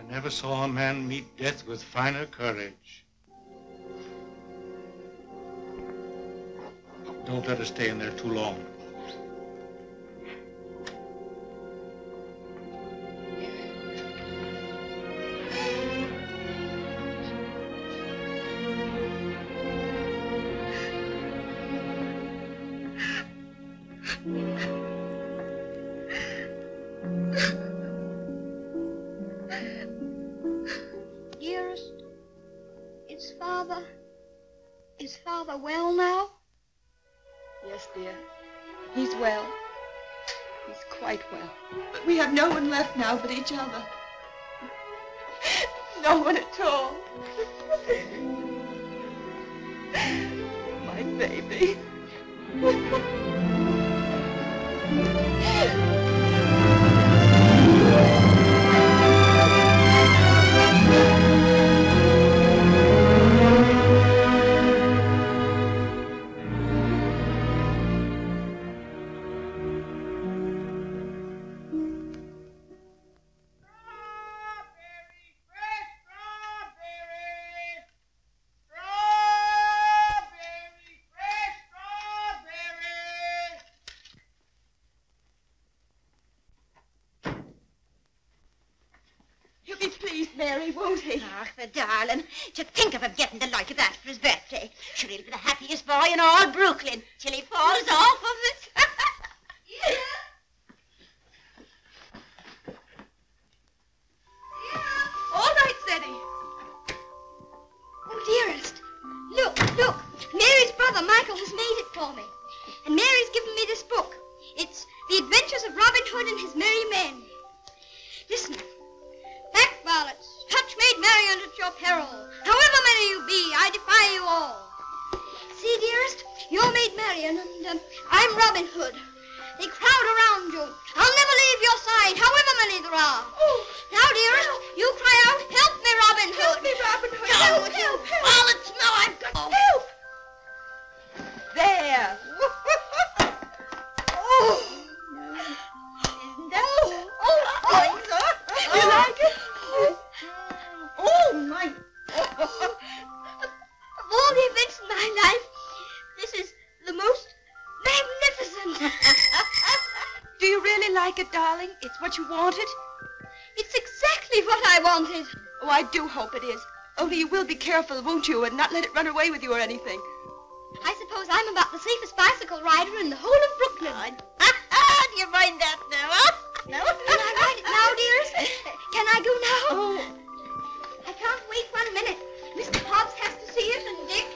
never saw a man meet death with finer courage. Don't let us stay in there too long. Dearest, is Father well now? Yes, dear. He's well. He's quite well. But we have no one left now but each other. No one at all. My baby. Mary, won't he? Ach, the darling. To think of him getting the like of that for his birthday. Sure, he'll be the happiest boy in all Brooklyn till he falls off of it. Yeah. All right, Ceddie. Oh, dearest, look. Mary's brother Michael has made it for me. And Mary's given me this book. It's The Adventures of Robin Hood and His Merry Men. Listen. Back ballots, touch Maid Marian at your peril. However many you be, I defy you all. See, dearest, you're Maid Marian and I'm Robin Hood. They crowd around you. I'll never leave your side, however many there are. Oh. Now, dearest, you cry out, help me, Robin Hood. Help me, Robin Hood. Help. Ballots, no, I've got... Oh. Help. There. Oh. Isn't that... Oh, You like it? Oh, my... Of all the events in my life, this is the most magnificent. Do you really like it, darling? It's what you wanted? It's exactly what I wanted. Oh, I do hope it is. Only you will be careful, won't you, and not let it run away with you or anything. I suppose I'm about the safest bicycle rider in the whole of Brooklyn. Do you mind that now, huh? No? Can I ride it now, dearest? Can I go now? Oh. I can't wait 1 minute. Mr. Hobbs has to see it, and Dick.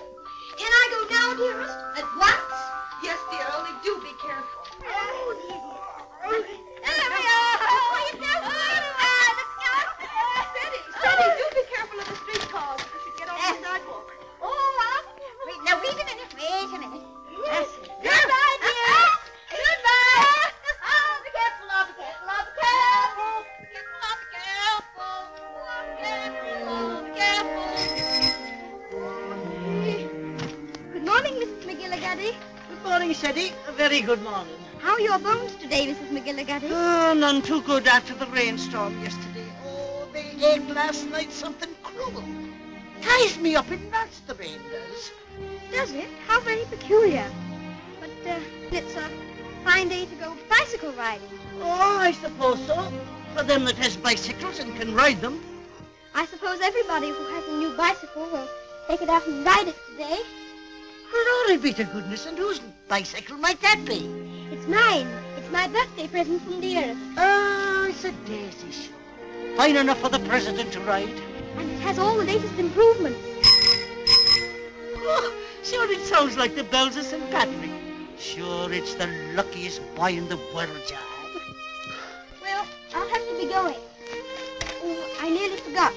Can I go now, dearest? At once? Yes, dear, only do be careful. There we are. Steady, do be careful of the streetcars. You should get off the sidewalk. Wait a minute. Yes. Goodbye, dear. Goodbye. Oh, be careful, oh, be careful, oh, be careful. Good morning, Mrs. McGillicuddy. Good morning, Ceddie. A very good morning. How are your bones today, Mrs. McGillicuddy? Oh, none too good after the rainstorm yesterday. Oh, they ate last night something cruel. Ties me up in knots, the rain does. Does it? How very peculiar. But it's a fine day to go bicycle riding. Oh, I suppose so. For them that has bicycles and can ride them. I suppose everybody who has a new bicycle will take it out and ride it today. Glory be to goodness, and whose bicycle might that be? It's mine. It's my birthday present from dearest. Oh, it's a daisy show. Fine enough for the president to ride. And it has all the latest improvements. Oh, sure, it sounds like the bells of St. Patrick. Sure, it's the luckiest boy in the world, John. Well, I'll have to be going. Oh, I nearly forgot.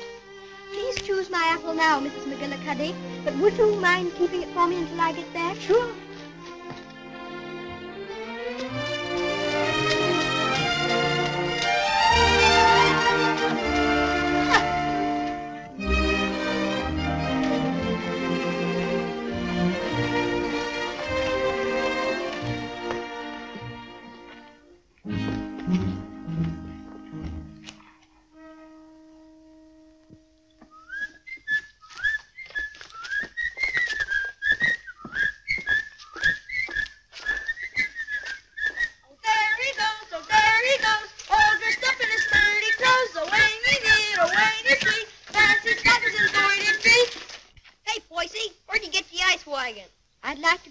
Please choose my apple now, Mrs. McGillicuddy. But would you mind keeping it for me until I get back? Sure.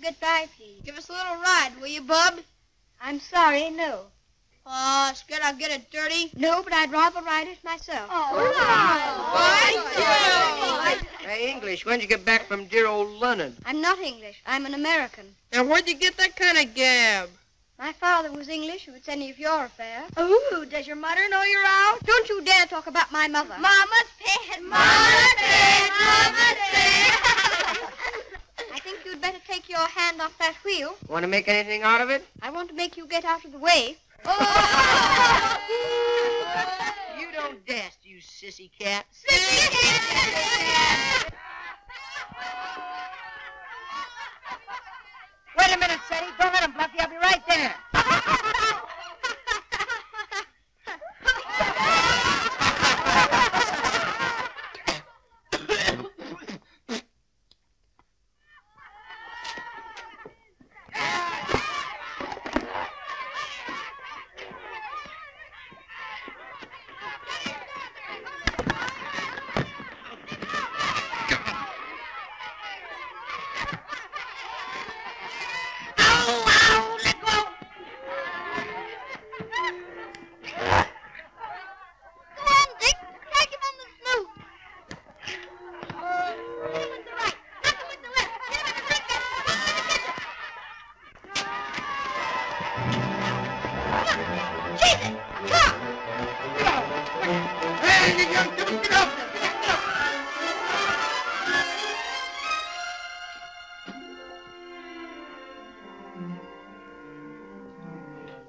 goodbye, please. Give us a little ride, will you, Bub? I'm sorry, no. Scared I'll get it dirty? No, but I'd rather ride it myself. Hey, English, when'd you get back from dear old London? I'm not English. I'm an American. Now, where'd you get that kind of gab? My father was English, if it's any of your affair. Ooh, does your mother know you're out? Don't you dare talk about my mother. Mama's pet, Mama's pet, Mama's pet. I think you'd better take your hand off that wheel. Want to make anything out of it? I want to make you get out of the way. You don't dast, you sissy cat. Wait a minute, Sadie. Don't let him bluff you. I'll be right there.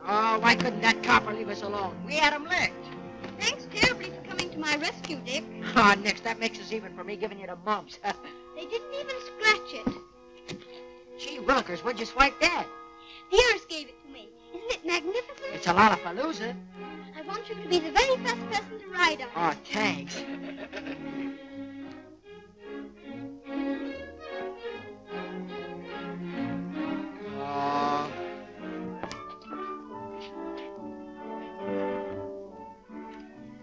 Oh, why couldn't that copper leave us alone? We had him licked. Thanks terribly for coming to my rescue, Dick. Ah, Nix, that makes us even for me giving you the mumps. They didn't even scratch it. Gee, Willikers, where'd you swipe that? The heiress gave it to me. Isn't it magnificent? It's a Lollapalooza. I want you to be the very first person to ride on it. Oh, thanks.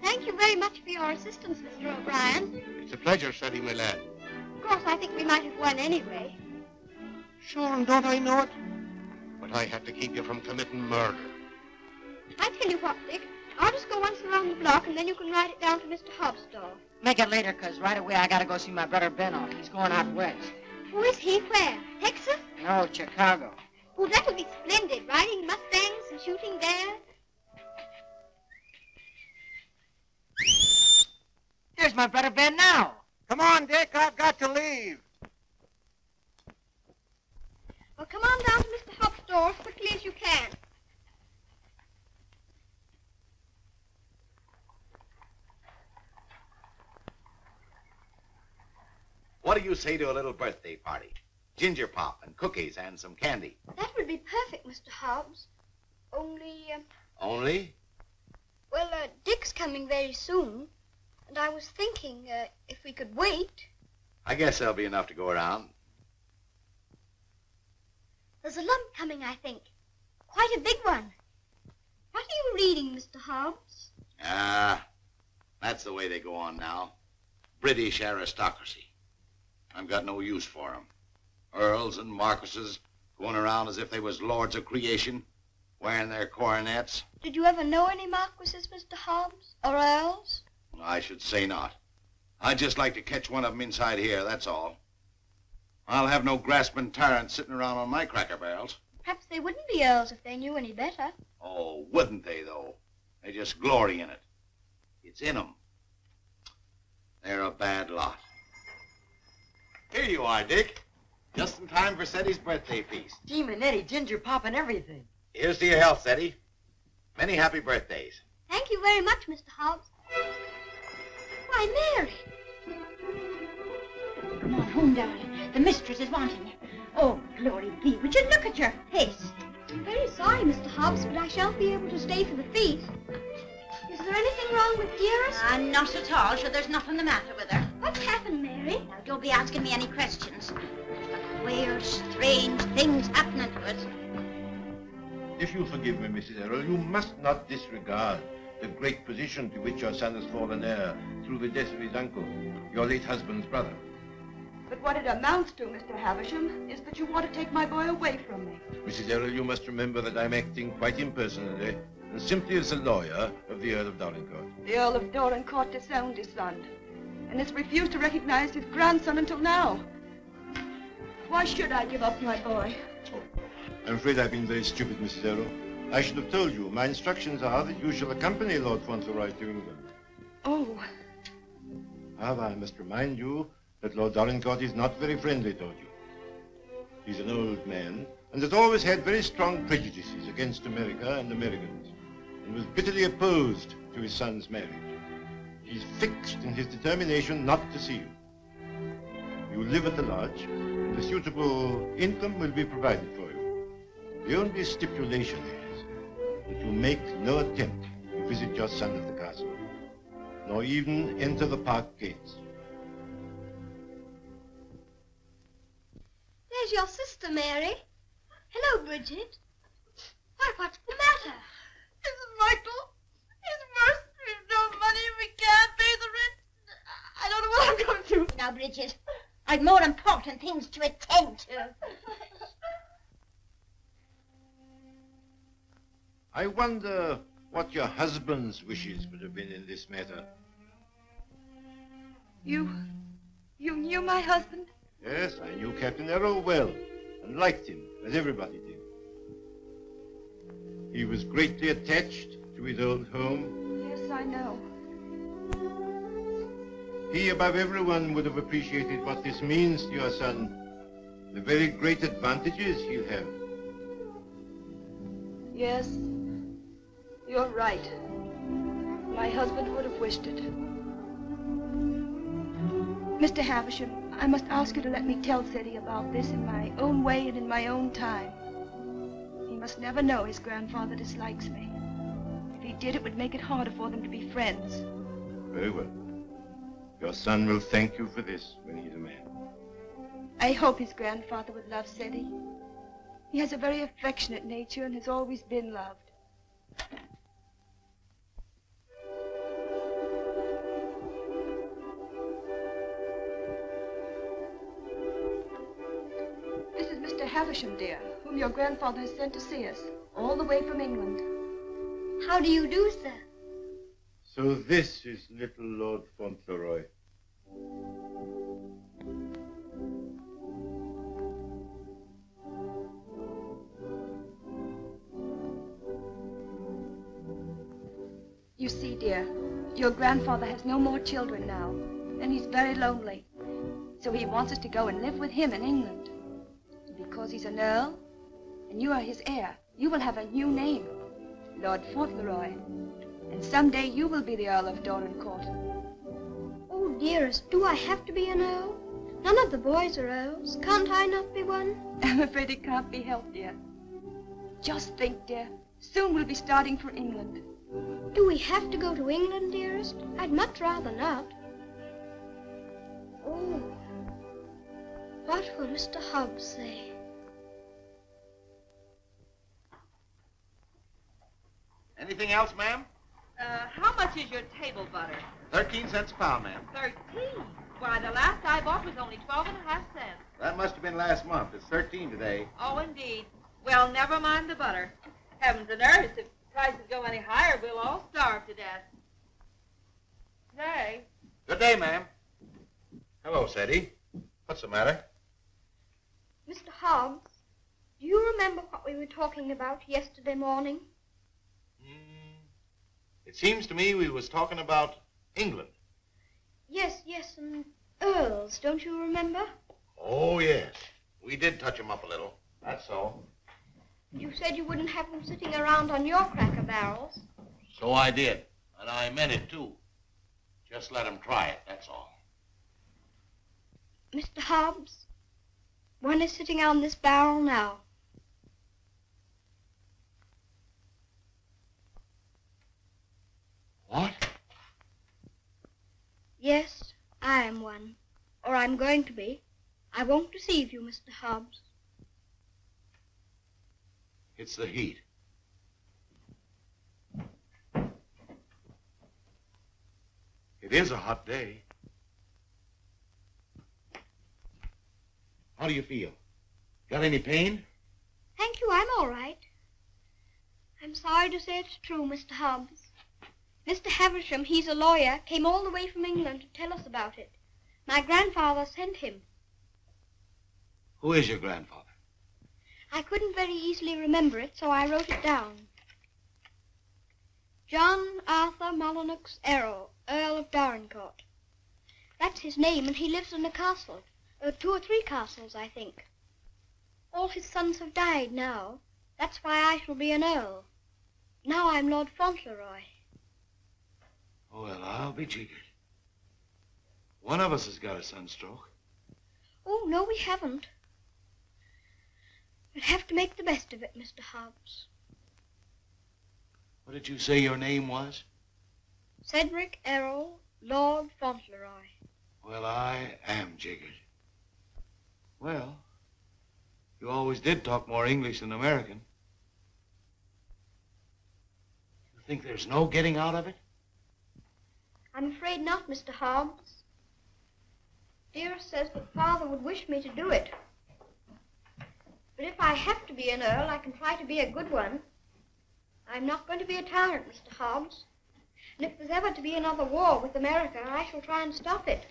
Thank you very much for your assistance, Mr. O'Brien. It's a pleasure, Sadie, my lad. Of course, I think we might have won anyway. Sure, and don't I know it? But I had to keep you from committing murder. I tell you what, Dick. I'll just go once around the block, and then you can ride it down to Mr. Hobbs' store. Make it later, 'cause right away I gotta go see my brother Benno. He's going out west. Who is he? Where? Texas? No, Chicago. Oh, that'll be splendid. Riding mustangs and shooting bears. There's my brother Ben now. Come on, Dick. I've got to leave. Well, come on down to Mr. Hobbs' store as quickly as you can. What do you say to a little birthday party? Ginger pop and cookies and some candy. That would be perfect, Mr. Hobbs. Only, Only? well, Dick's coming very soon. And I was thinking, if we could wait. I guess there'll be enough to go around. There's a lump coming, I think. Quite a big one. What are you reading, Mr. Hobbs? That's the way they go on now. British aristocracy. I've got no use for 'em. Earls and marquises going around as if they was lords of creation, wearing their coronets. Did you ever know any marquises, Mr. Hobbs? Or earls? I should say not. I'd just like to catch one of 'em inside here, that's all. I'll have no grasping tyrants sitting around on my cracker barrels. Perhaps they wouldn't be earls if they knew any better. Oh, wouldn't they, though? They just glory in it. It's in 'em. They're a bad lot. Here you are, Dick. Just in time for Seddy's birthday feast. Gee, Manetti, ginger pop and everything. Here's to your health, Seddy. Many happy birthdays. Thank you very much, Mr. Hobbs. Why, Mary. Come on home, darling. The mistress is wanting you. Oh, glory be. Would you look at your face? I'm very sorry, Mr. Hobbs, but I shan't be able to stay for the feast. Is there anything wrong with Dearest? Not at all. Sure, there's nothing the matter with her. What's happened, Mary? Now, don't be asking me any questions. Queer, strange things happening to us. If you'll forgive me, Mrs. Errol, you must not disregard the great position to which your son has fallen heir through the death of his uncle, your late husband's brother. But what it amounts to, Mr. Havisham, is that you want to take my boy away from me. Mrs. Errol, you must remember that I'm acting quite impersonally and simply as the lawyer of the Earl of Dorincourt. The Earl of Dorincourt disowned his son and has refused to recognize his grandson until now. Why should I give up my boy? Oh, I'm afraid I've been very stupid, Mrs. Errol. I should have told you. My instructions are that you shall accompany Lord Fauntleroy to England. Oh. However, I must remind you that Lord Dorincourt is not very friendly toward you. He's an old man and has always had very strong prejudices against America and Americans, and was bitterly opposed to his son's marriage. He's fixed in his determination not to see you. You live at the lodge, and a suitable income will be provided for you. The only stipulation is that you make no attempt to visit your son at the castle, nor even enter the park gates. There's your sister, Mary. Hello, Bridget. Why, what's the matter? Mrs. Michael, it's worse. We've no money. We can't pay the rent. I don't know what I'm going to do. Now, Bridget, I've more important things to attend to. I wonder what your husband's wishes would have been in this matter. You knew my husband? Yes, I knew Captain Errol well, and liked him, as everybody did. He was greatly attached to his old home. Yes, I know. He, above everyone, would have appreciated what this means to your son, the very great advantages he'll have. Yes, you're right. My husband would have wished it. Mr. Havisham, I must ask you to let me tell Ceddie about this in my own way and in my own time. He must never know his grandfather dislikes me. If he did, it would make it harder for them to be friends. Very well. Your son will thank you for this when he's a man. I hope his grandfather would love Ceddie. He has a very affectionate nature and has always been loved. This is Mr. Havisham, dear, whom your grandfather has sent to see us, all the way from England. How do you do, sir? So this is little Lord Fauntleroy. You see, dear, your grandfather has no more children now, and he's very lonely. So he wants us to go and live with him in England. And because he's an earl, and you are his heir, you will have a new name, Lord Fauntleroy. And someday you will be the Earl of Dorincourt. Oh, dearest, do I have to be an earl? None of the boys are earls. Can't I not be one? I'm afraid it can't be helped, dear. Just think, dear, soon we'll be starting for England. Do we have to go to England, dearest? I'd much rather not. Oh, what will Mr. Hobbs say? Anything else, ma'am? How much is your table butter? 13 cents a pound, ma'am. 13? Why, the last I bought was only 12.5 cents. That must have been last month. It's 13 today. Oh, indeed. Well, never mind the butter. Heavens and earth, if prices go any higher, we'll all starve to death. Nay. Good day, ma'am. Hello, Ceddie. What's the matter? Mr. Hobbs, do you remember what we were talking about yesterday morning? It seems to me we was talking about England. Yes, and earls, don't you remember? Oh, yes. We did touch 'em up a little. That's all. You said you wouldn't have them sitting around on your cracker barrels. So I did. And I meant it, too. Just let 'em try it, that's all. Mr. Hobbs, one is sitting on this barrel now. What? Yes, I am one. Or I'm going to be. I won't deceive you, Mr. Hobbs. It's the heat. It is a hot day. How do you feel? Got any pain? Thank you, I'm all right. I'm sorry to say it's true, Mr. Hobbs. Mr. Havisham, he's a lawyer, came all the way from England to tell us about it. My grandfather sent him. Who is your grandfather? I couldn't very easily remember it, so I wrote it down. John Arthur Molyneux Errol, Earl of Dorincourt. That's his name, and he lives in a castle. 2 or 3 castles, I think. All his sons have died now. That's why I shall be an earl. Now I'm Lord Fauntleroy. Well, I'll be jiggered. One of us has got a sunstroke. Oh, no, we haven't. We'll have to make the best of it, Mr. Hobbs. What did you say your name was? Cedric Errol, Lord Fauntleroy. Well, I am jiggered. Well, you always did talk more English than American. You think there's no getting out of it? I'm afraid not, Mr. Hobbs. Dearest says that Father would wish me to do it. But if I have to be an earl, I can try to be a good one. I'm not going to be a tyrant, Mr. Hobbs. And if there's ever to be another war with America, I shall try and stop it.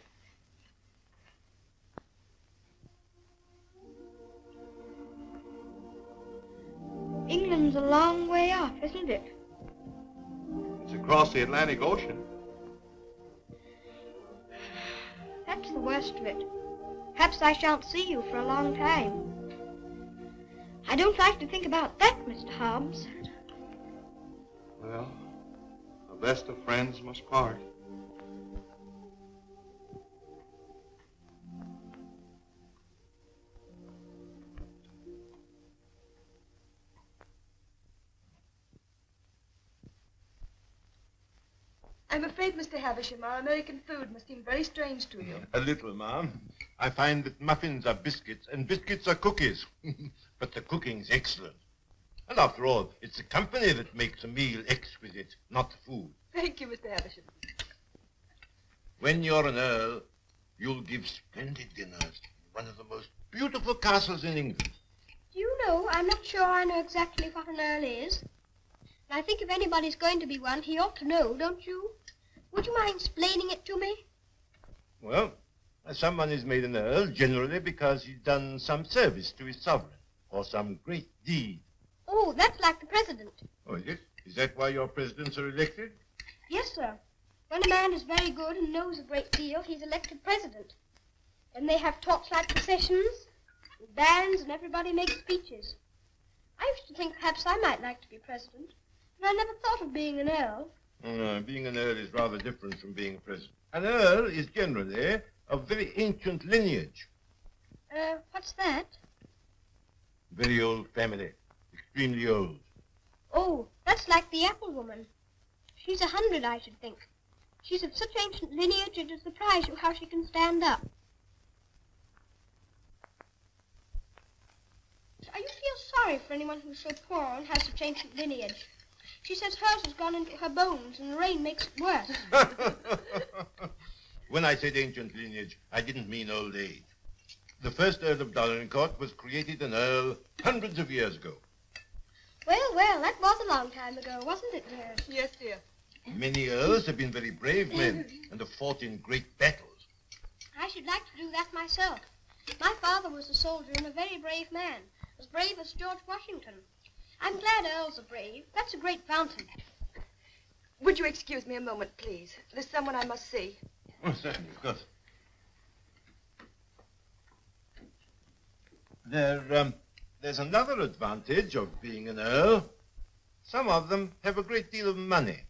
England's a long way off, isn't it? It's across the Atlantic Ocean. That's the worst of it. Perhaps I shan't see you for a long time. I don't like to think about that, Mr. Hobbs. Well, the best of friends must part. I'm afraid, Mr. Havisham, our American food must seem very strange to you. A little, ma'am. I find that muffins are biscuits and biscuits are cookies. But the cooking's excellent. And after all, it's the company that makes a meal exquisite, not the food. Thank you, Mr. Havisham. When you're an earl, you'll give splendid dinners in one of the most beautiful castles in England. Do you know, I'm not sure I know exactly what an earl is. And I think if anybody's going to be one, he ought to know, don't you? Would you mind explaining it to me? Well, someone is made an earl generally because he's done some service to his sovereign or some great deed. Oh, that's like the president. Oh, is it? Is that why your presidents are elected? Yes, sir. When a man is very good and knows a great deal, he's elected president. Then they have torchlight processions, and bands, and everybody makes speeches. I used to think perhaps I might like to be president, but I never thought of being an earl. No, being an earl is rather different from being a president. An earl is generally of very ancient lineage. What's that? Very old family. Extremely old. Oh, that's like the apple woman. She's 100, I should think. She's of such ancient lineage it would surprise you how she can stand up. I used to feel sorry for anyone who's so poor and has such ancient lineage. She says hers has gone into her bones and the rain makes it worse. When I said ancient lineage, I didn't mean old age. The first Earl of Dorincourt was created an earl hundreds of years ago. Well, that was a long time ago, wasn't it, dear? Yes, dear. Many earls have been very brave men and have fought in great battles. I should like to do that myself. My father was a soldier and a very brave man, as brave as George Washington. I'm glad earls are brave. That's a great fountain. Would you excuse me a moment, please? There's someone I must see. Oh, certainly, of course. There's another advantage of being an earl. Some of them have a great deal of money.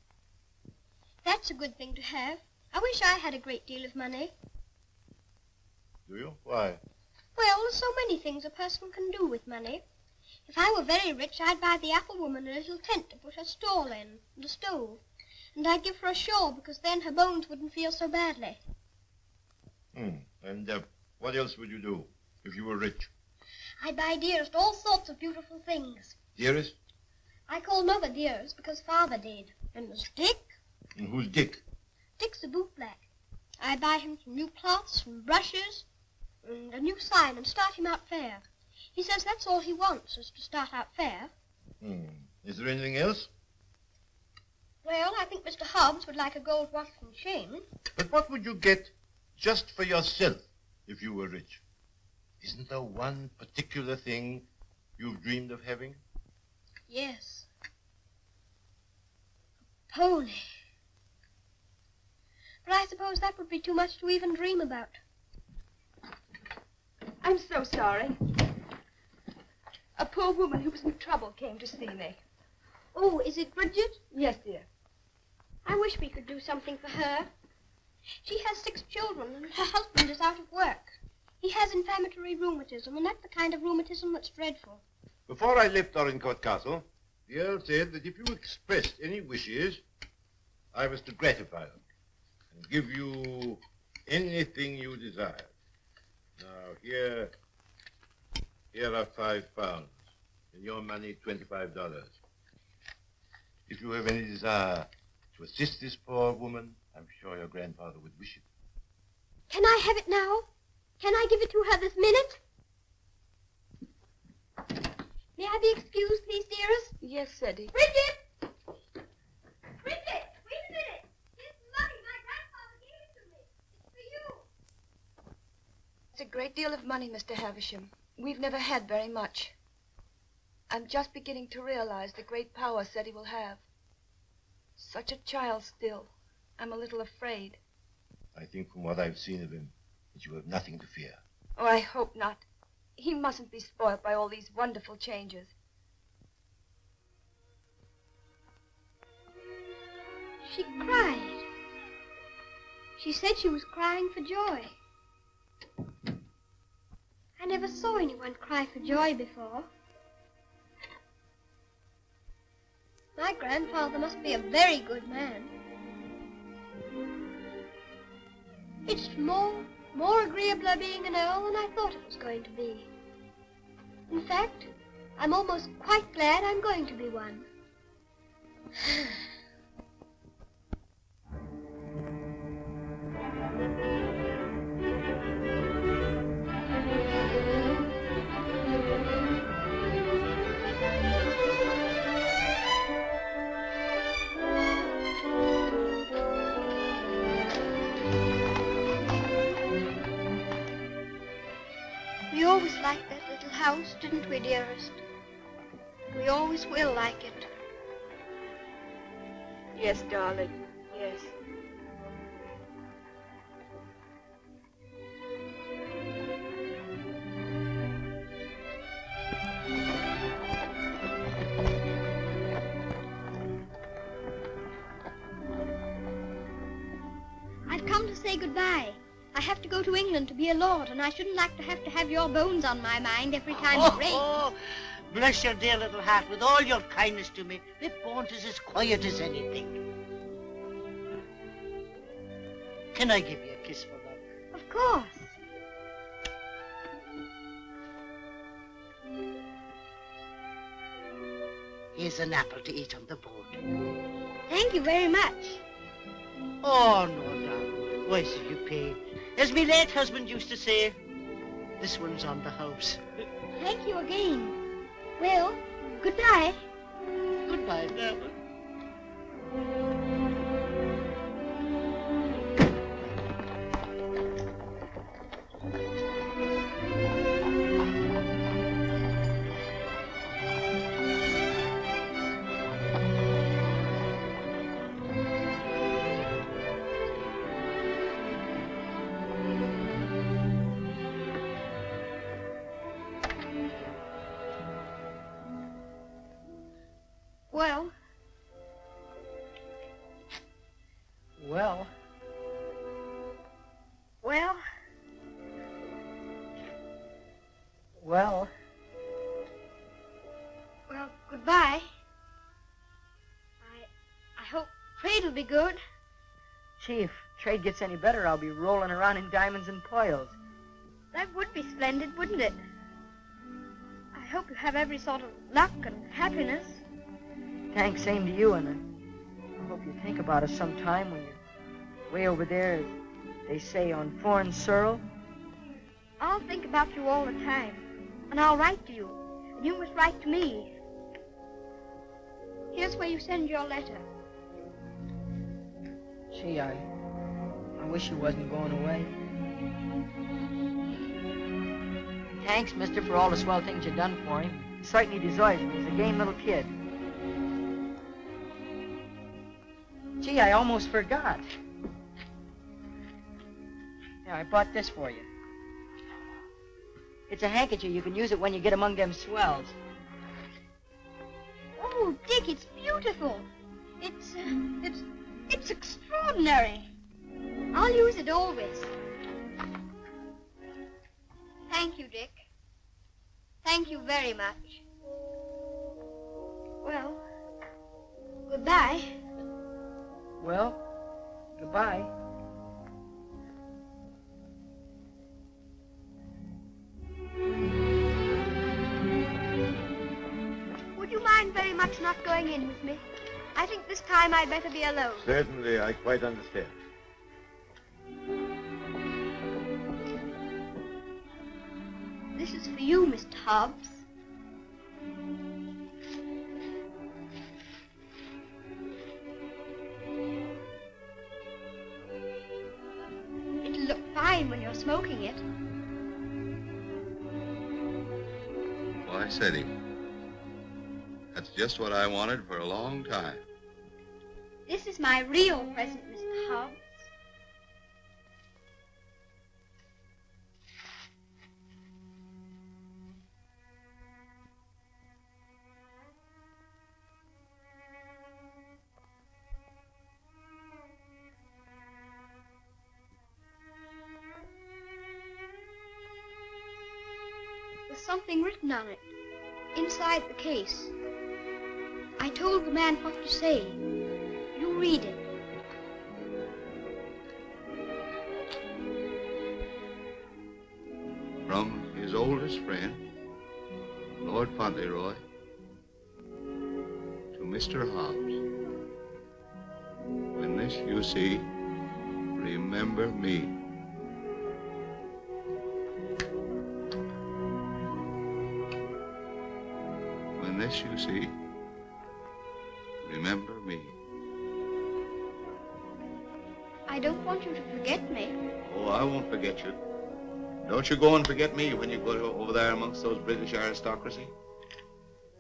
That's a good thing to have. I wish I had a great deal of money. Do you? Why? Well, there's so many things a person can do with money. If I were very rich, I'd buy the apple woman a little tent to put her stall in, and a stove. And I'd give her a shawl, because then her bones wouldn't feel so badly. And what else would you do if you were rich? I'd buy Dearest all sorts of beautiful things. Dearest? I call Mother Dearest because Father did. And there's Dick. And who's Dick? Dick's a bootblack. I buy him some new cloths, some brushes, and a new sign and start him out fair. He says that's all he wants, is to start out fair. Is there anything else? Well, I think Mr. Hobbs would like a gold watch and chain. But what would you get just for yourself if you were rich? Isn't there one particular thing you've dreamed of having? Yes. A pony. But I suppose that would be too much to even dream about. I'm so sorry. A poor woman who was in trouble came to see me. Oh, is it Bridget? Yes, dear. I wish we could do something for her. She has 6 children, and her husband is out of work. He has inflammatory rheumatism, and that's the kind of rheumatism that's dreadful. Before I left Dorincourt Castle, the Earl said that if you expressed any wishes, I was to gratify them and give you anything you desired. Now, here are £5, and your money, $25. If you have any desire to assist this poor woman, I'm sure your grandfather would wish it. Can I have it now? Can I give it to her this minute? May I be excused, please, dearest? Yes, Eddie. Bridget! Bridget, wait a minute. Here's money. My grandfather gave it to me. It's for you. It's a great deal of money, Mr. Havisham. We've never had very much. I'm just beginning to realize the great power Seti will have. Such a child still. I'm a little afraid. I think from what I've seen of him, that you have nothing to fear. Oh, I hope not. He mustn't be spoiled by all these wonderful changes. She cried. She said she was crying for joy. I never saw anyone cry for joy before. My grandfather must be a very good man. It's more agreeable being an earl than I thought it was going to be. In fact, I'm almost quite glad I'm going to be one. We always liked that little house, didn't we, dearest? We always will like it. Yes, darling. Yes. I've come to say goodbye. I have to go to England to be a lord, and I shouldn't like to have your bones on my mind every time it rains. Oh, bless your dear little heart, with all your kindness to me, Miss Bones is as quiet as anything. Can I give you a kiss for love? Of course. Here's an apple to eat on the boat. Thank you very much. Oh, no, darling. Why should you pay? As my late husband used to say, this one's on the house. Thank you again. Well, goodbye. Goodbye, darling. Well, Well, well, well, well, goodbye. I hope trade'll be good. Gee, if trade gets any better, I'll be rolling around in diamonds and pearls. That would be splendid, wouldn't it? I hope you have every sort of luck and happiness. Thanks, same to you, and I hope you think about us sometime when you're way over there, as they say, on foreign soil. I'll think about you all the time. And I'll write to you. And you must write to me. Here's where you send your letter. Gee, I wish you wasn't going away. Thanks, mister, for all the swell things you've done for him. He certainly deserves it. He's a game little kid. Gee, I almost forgot. Here, I bought this for you. It's a handkerchief. You can use it when you get among them swells. Oh, Dick, it's beautiful. It's extraordinary. I'll use it always. Thank you, Dick. Thank you very much. Well, goodbye. Well, goodbye. Would you mind very much not going in with me? I think this time I'd better be alone. Certainly, I quite understand. This is for you, Mr. Hobbs. It'll look fine when you're smoking it. Why, Sadie, that's just what I wanted for a long time. This is my real present, Mr. Hobbs. There's something written on it, inside the case. I told the man what to say. You read it. From his oldest friend, Lord Fauntleroy, to Mr. Hobbs. When this you see, remember me. When this you see, remember me. I don't want you to forget me. Oh, I won't forget you. Don't you go and forget me when you go over there amongst those British aristocracy.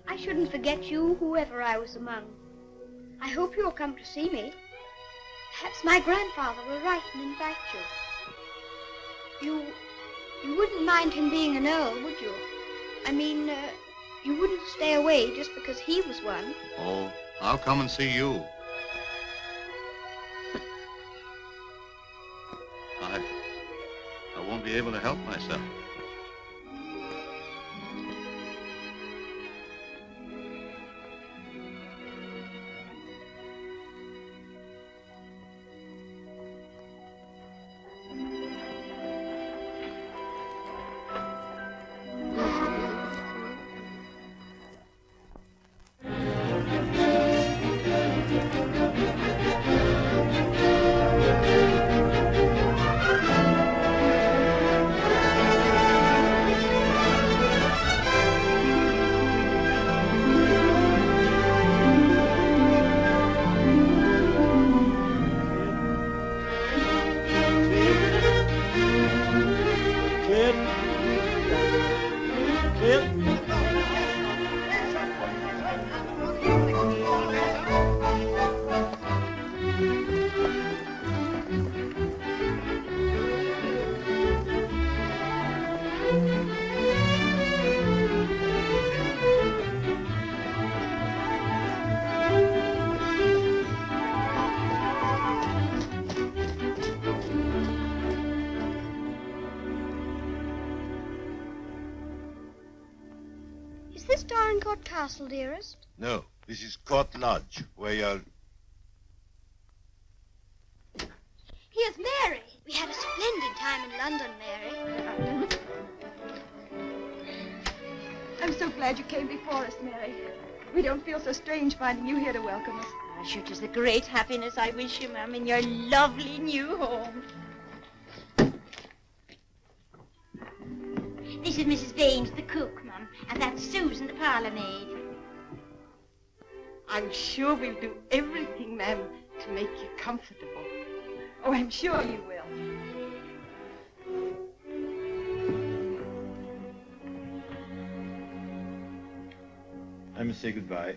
I shouldn't forget you, whoever I was among. I hope you'll come to see me. Perhaps my grandfather will write and invite you. You wouldn't mind him being an earl, would you? I mean, you wouldn't stay away just because he was one. Oh, I'll come and see you. I won't be able to help myself. Is this Dorincourt Castle, dearest? No, this is Court Lodge, where you're... Here's Mary. We had a splendid time in London, Mary. I'm so glad you came before us, Mary. We don't feel so strange finding you here to welcome us. Oh, sure, 'tis the great happiness I wish you, ma'am, in your lovely new home. is Mrs. Baines, the cook, Mum, and that's Susan, the parlour maid. I'm sure we'll do everything, ma'am, to make you comfortable. Oh, I'm sure you will. I must say goodbye.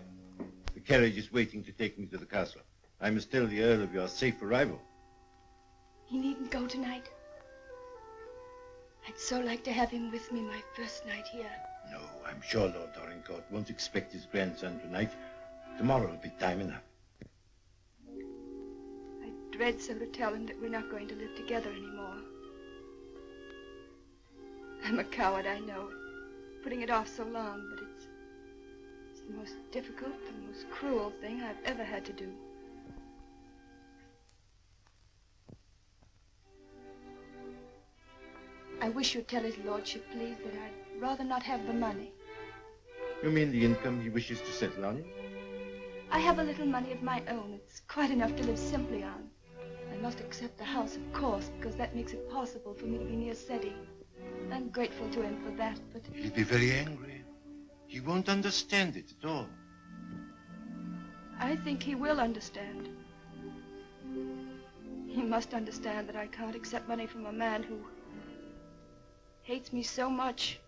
The carriage is waiting to take me to the castle. I must tell the Earl of your safe arrival. He needn't go tonight. I'd so like to have him with me my first night here. No, I'm sure Lord Dorincourt won't expect his grandson tonight. Tomorrow will be time enough. I dread so to tell him that we're not going to live together anymore. I'm a coward, I know, putting it off so long, but it's the most difficult, the most cruel thing I've ever had to do. I wish you'd tell his lordship, please, that I'd rather not have the money. You mean the income he wishes to settle on? I have a little money of my own. It's quite enough to live simply on. I must accept the house, of course, because that makes it possible for me to be near Seti. I'm grateful to him for that, but... He'll be very angry. He won't understand it at all. I think he will understand. He must understand that I can't accept money from a man who hates me so much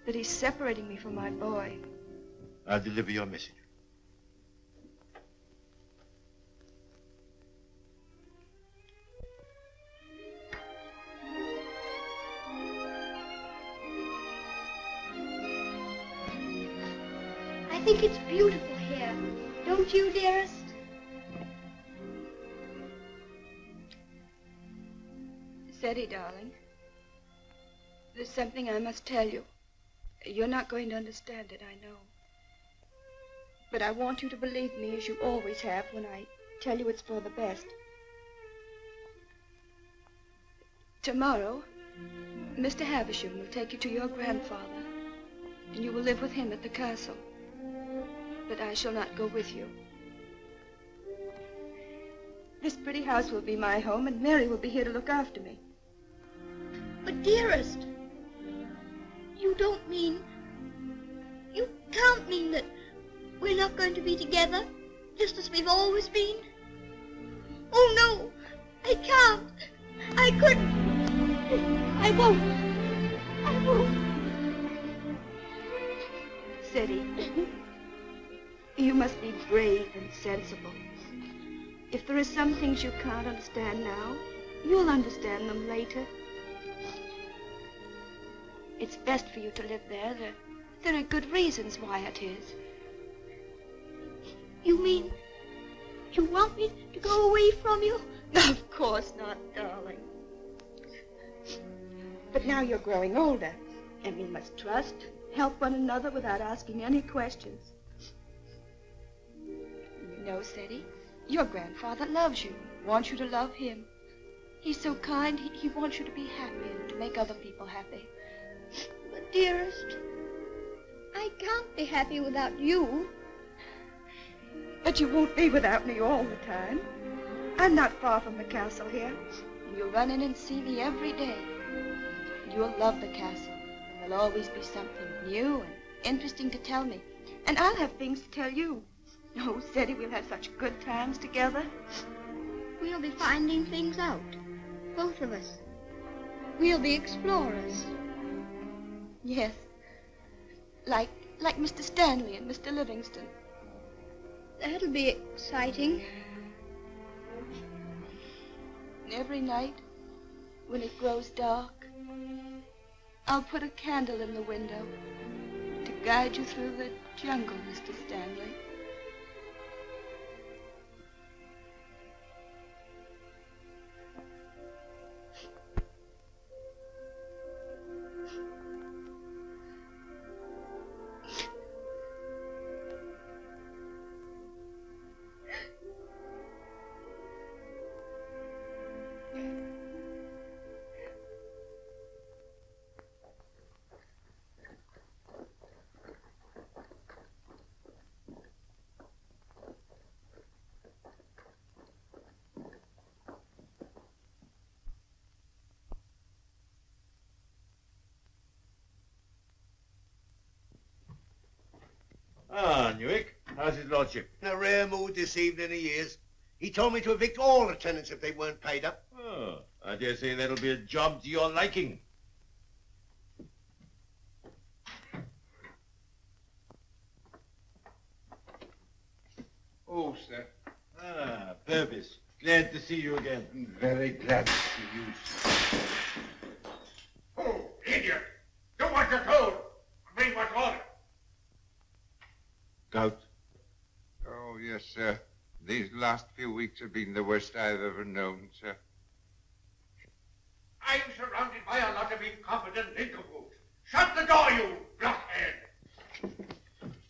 that he's separating me from my boy. I'll deliver your message. I think it's beautiful here. Don't you, dearest? Seti, darling, there's something I must tell you. You're not going to understand it, I know. But I want you to believe me, as you always have, when I tell you it's for the best. Tomorrow, Mr. Havisham will take you to your grandfather, and you will live with him at the castle. But I shall not go with you. This pretty house will be my home, and Mary will be here to look after me. But dearest, you don't mean... You can't mean that we're not going to be together, just as we've always been. Oh, no, I can't. I couldn't. I won't. I won't. Seti, you must be brave and sensible. If there are some things you can't understand now, you'll understand them later. It's best for you to live there. There are good reasons why it is. You mean you want me to go away from you? Of course not, darling. But now you're growing older, and we must trust, help one another without asking any questions. You know, Seti, your grandfather loves you, wants you to love him. He's so kind, he wants you to be happy and to make other people happy. But dearest, I can't be happy without you. But you won't be without me all the time. I'm not far from the castle here. You'll run in and see me every day. You'll love the castle. There'll always be something new and interesting to tell me. And I'll have things to tell you. Oh, Seti, we'll have such good times together. We'll be finding things out, both of us. We'll be explorers. Yes, like Mr. Stanley and Mr. Livingston. That'll be exciting. Every night, when it grows dark, I'll put a candle in the window to guide you through the jungle, Mr. Stanley. How's his lordship? In a rare mood this evening he is. He told me to evict all the tenants if they weren't paid up. Oh, I dare say that'll be a job to your liking. Oh, sir. Ah, Purvis. Glad to see you again. I'm very glad to see you, sir. Oh, idiot! Do what you're told. Bring what's ordered. Gout. Oh, yes, sir. These last few weeks have been the worst I've ever known, sir. I'm surrounded by a lot of incompetent nincompoops. Shut the door, you blockhead!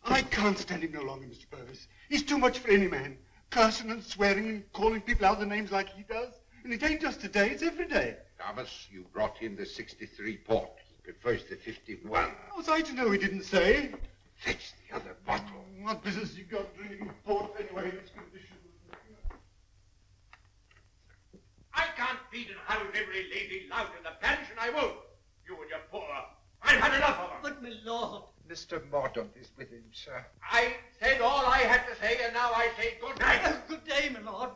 I can't stand him no longer, Mr. Purvis. He's too much for any man. Cursing and swearing and calling people out the names like he does. And it ain't just today, it's every day. Thomas, you brought in the 63 port. He prefers the 51. How was I to know he didn't say? Fetch the other bottle. What business you got drinking port anyway in this condition? I can't feed and house every lazy lout in the parish, and I won't. You and your poor. I've had enough of them. But, my lord. Mr. Mordaunt is with him, sir. I said all I had to say, and now I say good night. Good day, my lord.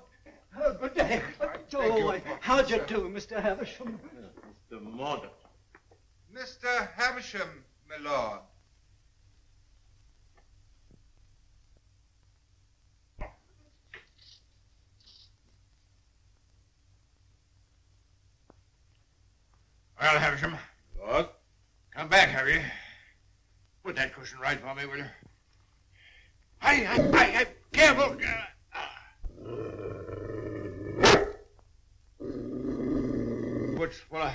Good day. Oh, how do you do, Mr. Havisham? Mr. Mordaunt. Mr. Havisham, my lord. Well, Havisham. Lord? Come back, have you? Put that cushion right for me, will you? Hi, careful. What's full of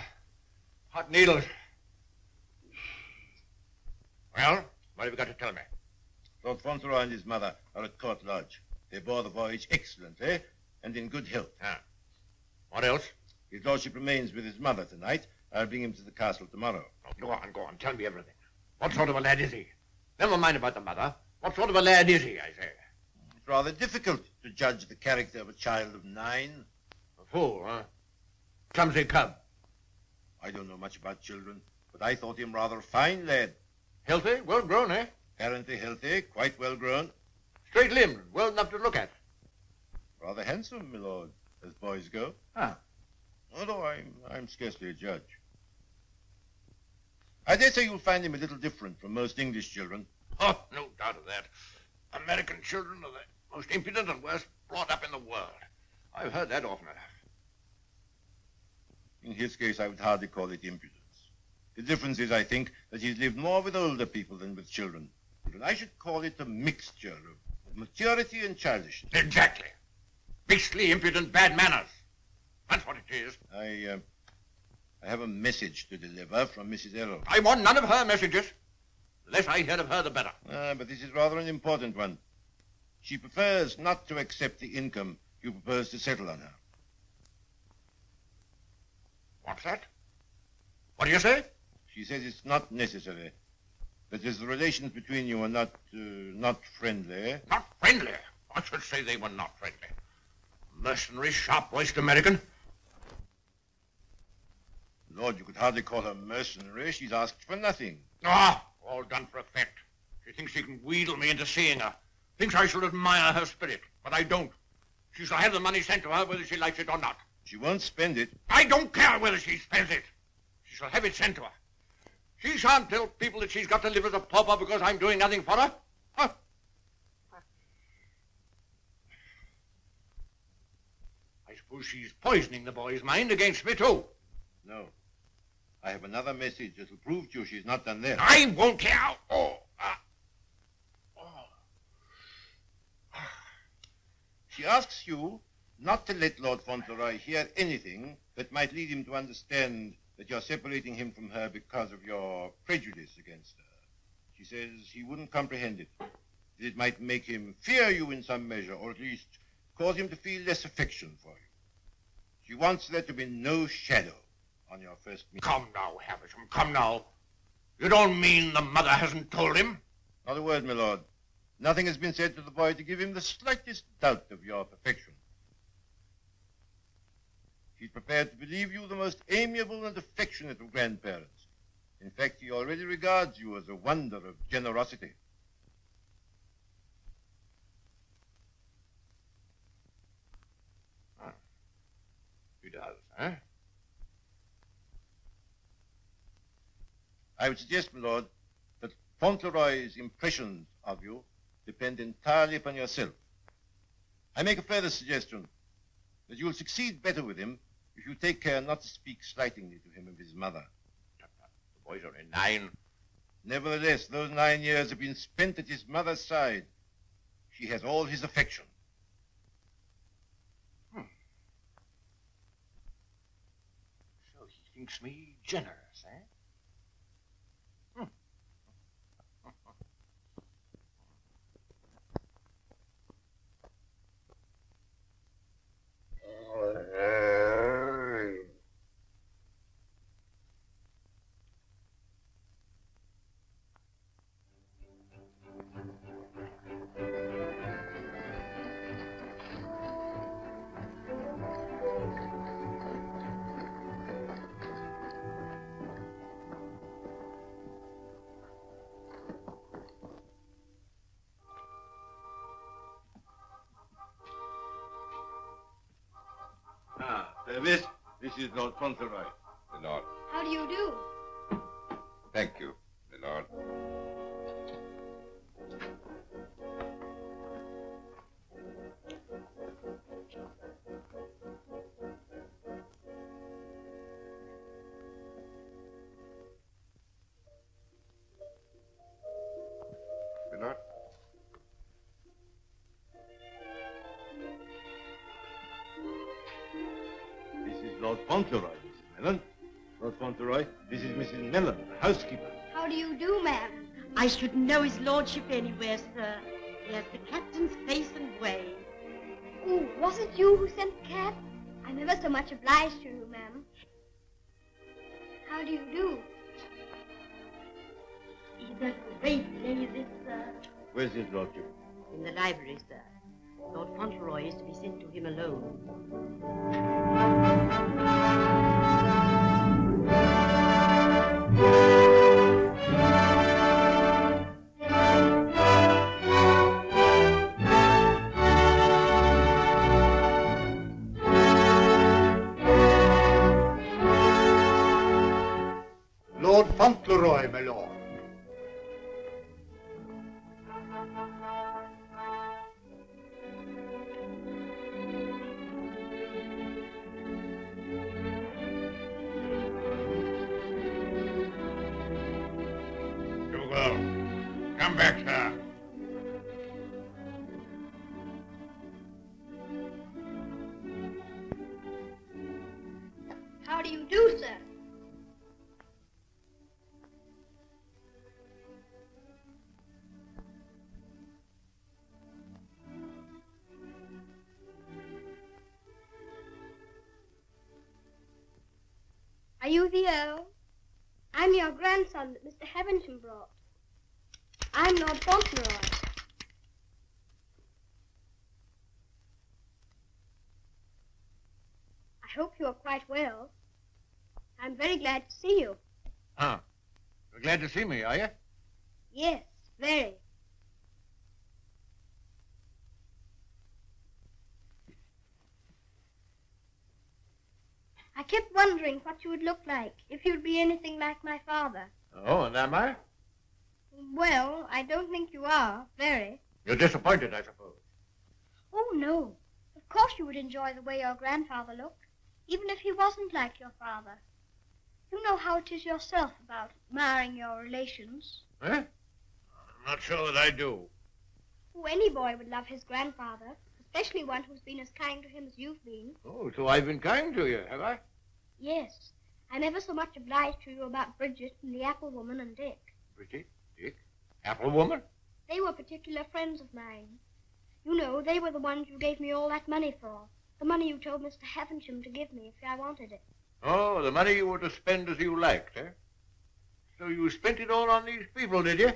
hot needles? Well, what have you got to tell me? Lord Fauntleroy and his mother are at Court Lodge. They bore the voyage excellently and in good health. Ah. What else? His lordship remains with his mother tonight. I'll bring him to the castle tomorrow. Oh, go on. Tell me everything. What sort of a lad is he? Never mind about the mother. What sort of a lad is he, I say? It's rather difficult to judge the character of a child of 9. A fool, huh? Clumsy cub. I don't know much about children, but I thought him rather a fine lad. Healthy? Well grown, eh? Apparently healthy, quite well grown. Straight-limbed, well enough to look at. Rather handsome, my lord, as boys go. Ah. Although I'm scarcely a judge. I dare say you'll find him a little different from most English children. Oh, no doubt of that. American children are the most impudent and worst brought up in the world. I've heard that often enough. In his case, I would hardly call it impudence. The difference is, I think, that he's lived more with older people than with children. But I should call it a mixture of maturity and childishness. Exactly. Beastly, impudent, bad manners. That's what it is. I have a message to deliver from Mrs. Errol. I want none of her messages. The less I hear of her, the better. But this is rather an important one. She prefers not to accept the income you propose to settle on her. What's that? What do you say? She says it's not necessary. That as the relations between you are not friendly. Not friendly? I should say they were not friendly. Mercenary, sharp-voiced American. Lord, you could hardly call her mercenary. She's asked for nothing. Ah, all done for effect. She thinks she can wheedle me into seeing her. Thinks I shall admire her spirit, but I don't. She shall have the money sent to her whether she likes it or not. She won't spend it. I don't care whether she spends it. She shall have it sent to her. She shan't tell people that she's got to live as a pauper because I'm doing nothing for her. Huh? I suppose she's poisoning the boy's mind against me, too. No. I have another message that'll prove to you she's not done that. I won't care. She asks you not to let Lord Fauntleroy hear anything that might lead him to understand that you're separating him from her because of your prejudice against her. She says he wouldn't comprehend it. That it might make him fear you in some measure, or at least cause him to feel less affection for you. She wants there to be no shadow on your first meeting. Come now, Havisham, come now. You don't mean the mother hasn't told him? Not a word, my lord. Nothing has been said to the boy to give him the slightest doubt of your perfection. He's prepared to believe you the most amiable and affectionate of grandparents. In fact, he already regards you as a wonder of generosity. does, huh? I would suggest, my lord, that Fauntleroy's impressions of you depend entirely upon yourself. I make a further suggestion, that you will succeed better with him if you take care not to speak slightingly to him of his mother. The boy's only 9. Nevertheless, those 9 years have been spent at his mother's side. She has all his affection. So he thinks me generous, eh? This is Lord Fauntleroy. My lord. How do you do? Thank you, my lord. My lord. Lord Fauntleroy, Mrs. Mellon. Lord Fauntleroy, this is Mrs. Mellon, the housekeeper. How do you do, ma'am? I shouldn't know his lordship anywhere, sir. He has the captain's face and way. Oh, was it you who sent the cab? I'm ever so much obliged to you, ma'am. How do you do? He's a great lady, sir. Where's his lordship? In the library, sir. Lord Fauntleroy is to be sent to him alone. Lord Fauntleroy, my lord. Dougal, come back, sir. How do you do, sir? Are you the Earl? I'm your grandson that Mr. Havisham brought. I'm Lord Fauntleroy. I hope you are quite well. I'm very glad to see you. Ah, you're glad to see me, are you? Yes, very. I kept wondering what you would look like if you'd be anything like my father. Oh, and am I? Well, I don't think you are, very. You're disappointed, I suppose. Oh, no. Of course you would enjoy the way your grandfather looked, even if he wasn't like your father. You know how it is yourself about admiring your relations. Eh? I'm not sure that I do. Oh, any boy would love his grandfather, especially one who's been as kind to him as you've been. Oh, so I've been kind to you, have I? Yes. I'm ever so much obliged to you about Bridget and the apple woman and Dick. Bridget? Dick? Apple woman? They were particular friends of mine. You know, they were the ones you gave me all that money for. The money you told Mr. Havisham to give me if I wanted it. Oh, the money you were to spend as you liked, eh? So you spent it all on these people, did you?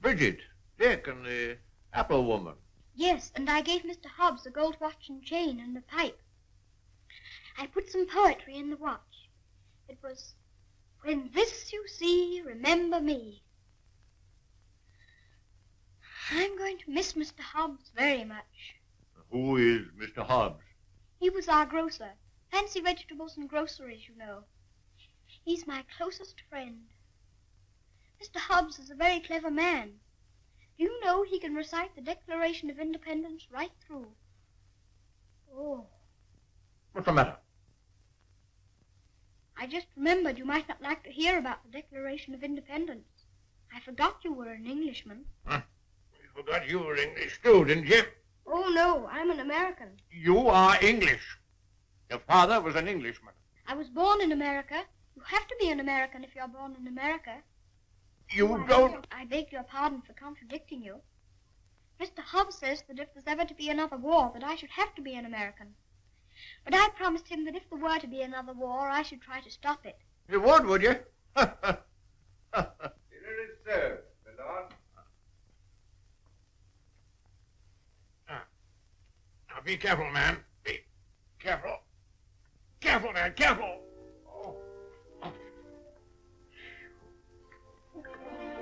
Bridget, Dick, and the apple woman. Yes, and I gave Mr. Hobbs a gold watch and chain and a pipe. I put some poetry in the watch. It was, "When this you see, remember me." I'm going to miss Mr. Hobbs very much. Who is Mr. Hobbs? He was our grocer. Fancy vegetables and groceries, you know. He's my closest friend. Mr. Hobbs is a very clever man. Do you know he can recite the Declaration of Independence right through? Oh. What's the matter? I just remembered you might not like to hear about the Declaration of Independence. I forgot you were an Englishman. Huh? You forgot you were English too, didn't you? Oh, no, I'm an American. You are English. Your father was an Englishman. I was born in America. You have to be an American if you're born in America. You don't... I beg your pardon for contradicting you. Mr. Hobbs says that if there's ever to be another war, that I should have to be an American. But I promised him that if there were to be another war, I should try to stop it. You would you? Dinner is served, my lord. Now be careful, man. Be careful. Careful, man, careful. Oh.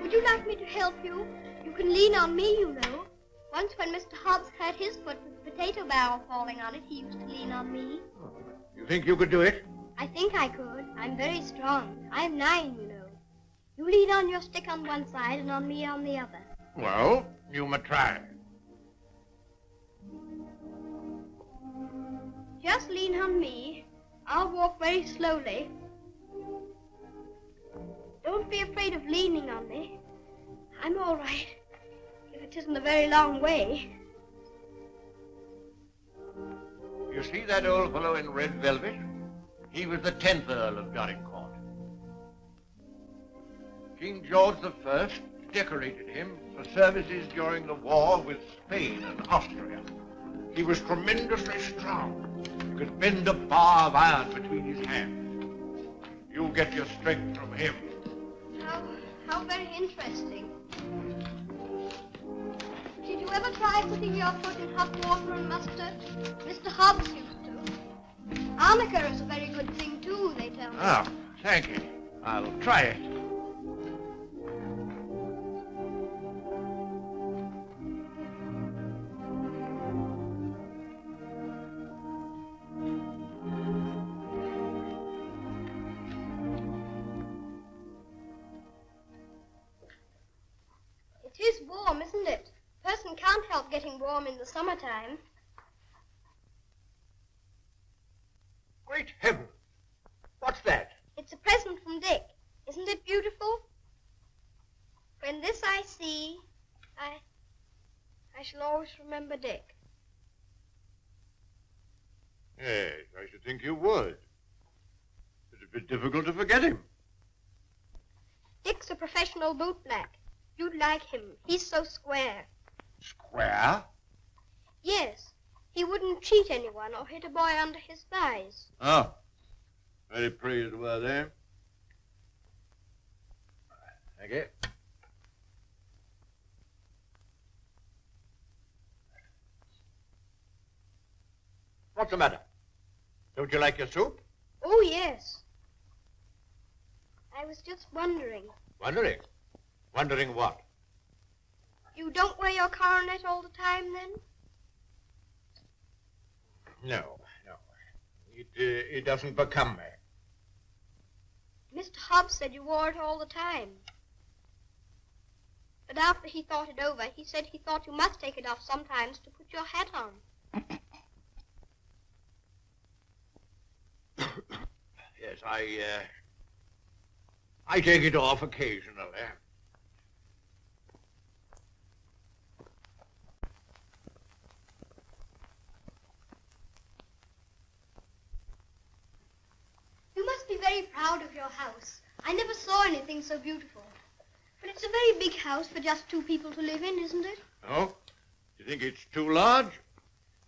Would you like me to help you? You can lean on me, you know. Once when Mr. Hobbs hurt his foot with the potato barrel falling on it, he used to lean on me. You think you could do it? I think I could. I'm very strong. I'm 9, you know. You lean on your stick on one side and on me on the other. Well, you may try. Just lean on me. I'll walk very slowly. Don't be afraid of leaning on me. I'm all right, if it isn't a very long way. You see that old fellow in red velvet? He was the 10th Earl of Dorincourt. King George I decorated him for services during the war with Spain and Austria. He was tremendously strong. He could bend a bar of iron between his hands. You get your strength from him. How very interesting. Did you ever try putting your foot in hot water and mustard? Mr. Hobbs used to. Arnica is a very good thing, too, they tell me. Ah, thank you. I'll try it. It is warm, isn't it? A person can't help getting warm in the summertime. Great heaven! What's that? It's a present from Dick. Isn't it beautiful? When this I see, I shall always remember Dick. Yes, I should think you would. It'd be difficult to forget him. Dick's a professional bootblack. You'd like him. He's so square. Square? Yes. He wouldn't cheat anyone or hit a boy under his thighs. Oh, very pleased with him. Thank you. What's the matter? Don't you like your soup? Oh, yes. I was just wondering. Wondering? Wondering what? You don't wear your coronet all the time, then? No. It doesn't become me. Mr. Hobbs said you wore it all the time. But after he thought it over, he said he thought you must take it off sometimes to put your hat on. Yes, I take it off occasionally. You must be very proud of your house. I never saw anything so beautiful. But it's a very big house for just 2 people to live in, isn't it? Oh? You think it's too large?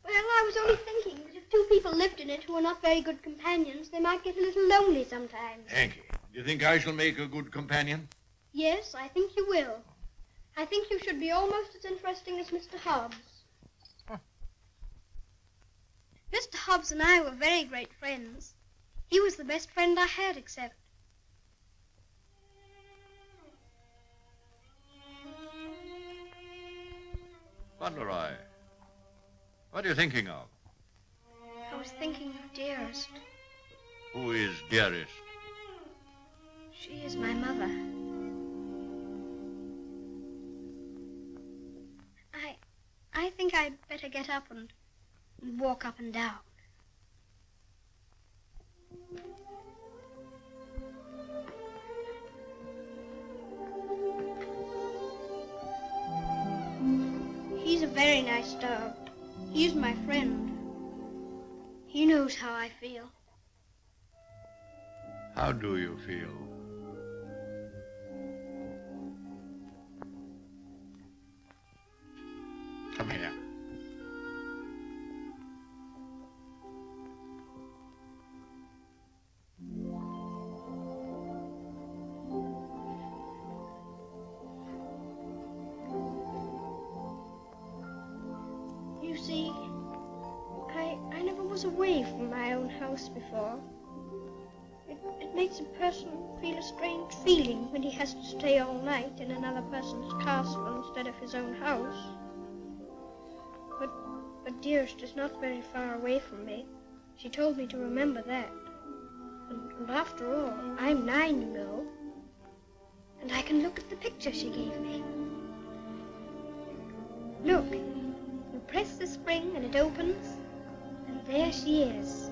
Well, I was only thinking that if 2 people lived in it who were not very good companions, they might get a little lonely sometimes. Thank you. Do you think I shall make a good companion? Yes, I think you will. I think you should be almost as interesting as Mr. Hobbs. Huh. Mr. Hobbs and I were very great friends. He was the best friend I had, except... Fauntleroy, what are you thinking of? I was thinking of Dearest. Who is Dearest? She is my mother. I think I'd better get up and walk up and down. He's a very nice dog. He's my friend. He knows how I feel. How do you feel? Come here. You see, I never was away from my own house before. It makes a person feel a strange feeling when he has to stay all night in another person's castle instead of his own house. But Dearest is not very far away from me. She told me to remember that. And after all, I'm 9, you know. And I can look at the picture she gave me. Look, you press the spring and it opens, and there she is.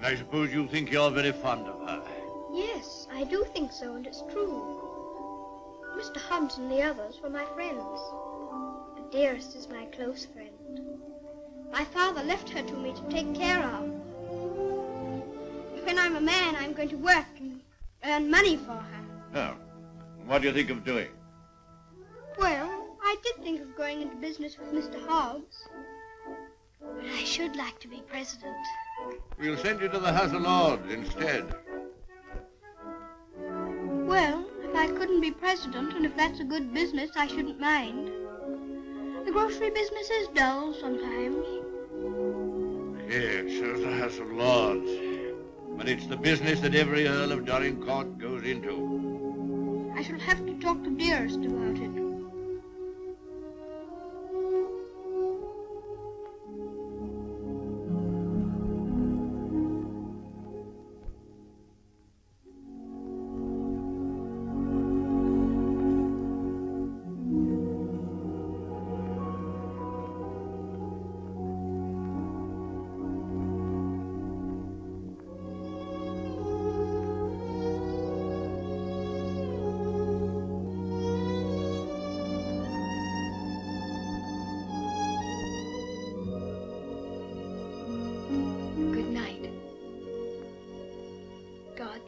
I suppose you think you're very fond of her. Yes, I do think so, and it's true. Mr. Hobbs and the others were my friends. But Dearest is my close friend. My father left her to me to take care of. When I'm a man, I'm going to work and earn money for her. Oh, what do you think of doing? Well, I did think of going into business with Mr. Hobbs. But I should like to be president. We'll send you to the House of Lords instead. Well, if I couldn't be president, and if that's a good business, I shouldn't mind. The grocery business is dull sometimes. Yes, so's the House of Lords. But it's the business that every Earl of Dorincourt goes into. I shall have to talk to Dearest about it.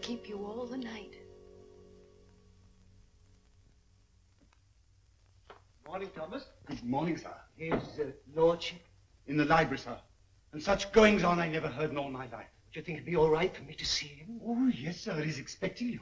Keep you all the night. Morning, Thomas. Good morning, sir. His lordship? In the library, sir. And such goings on I never heard in all my life. Do you think it'd be all right for me to see him? Oh, yes, sir. He's expecting you.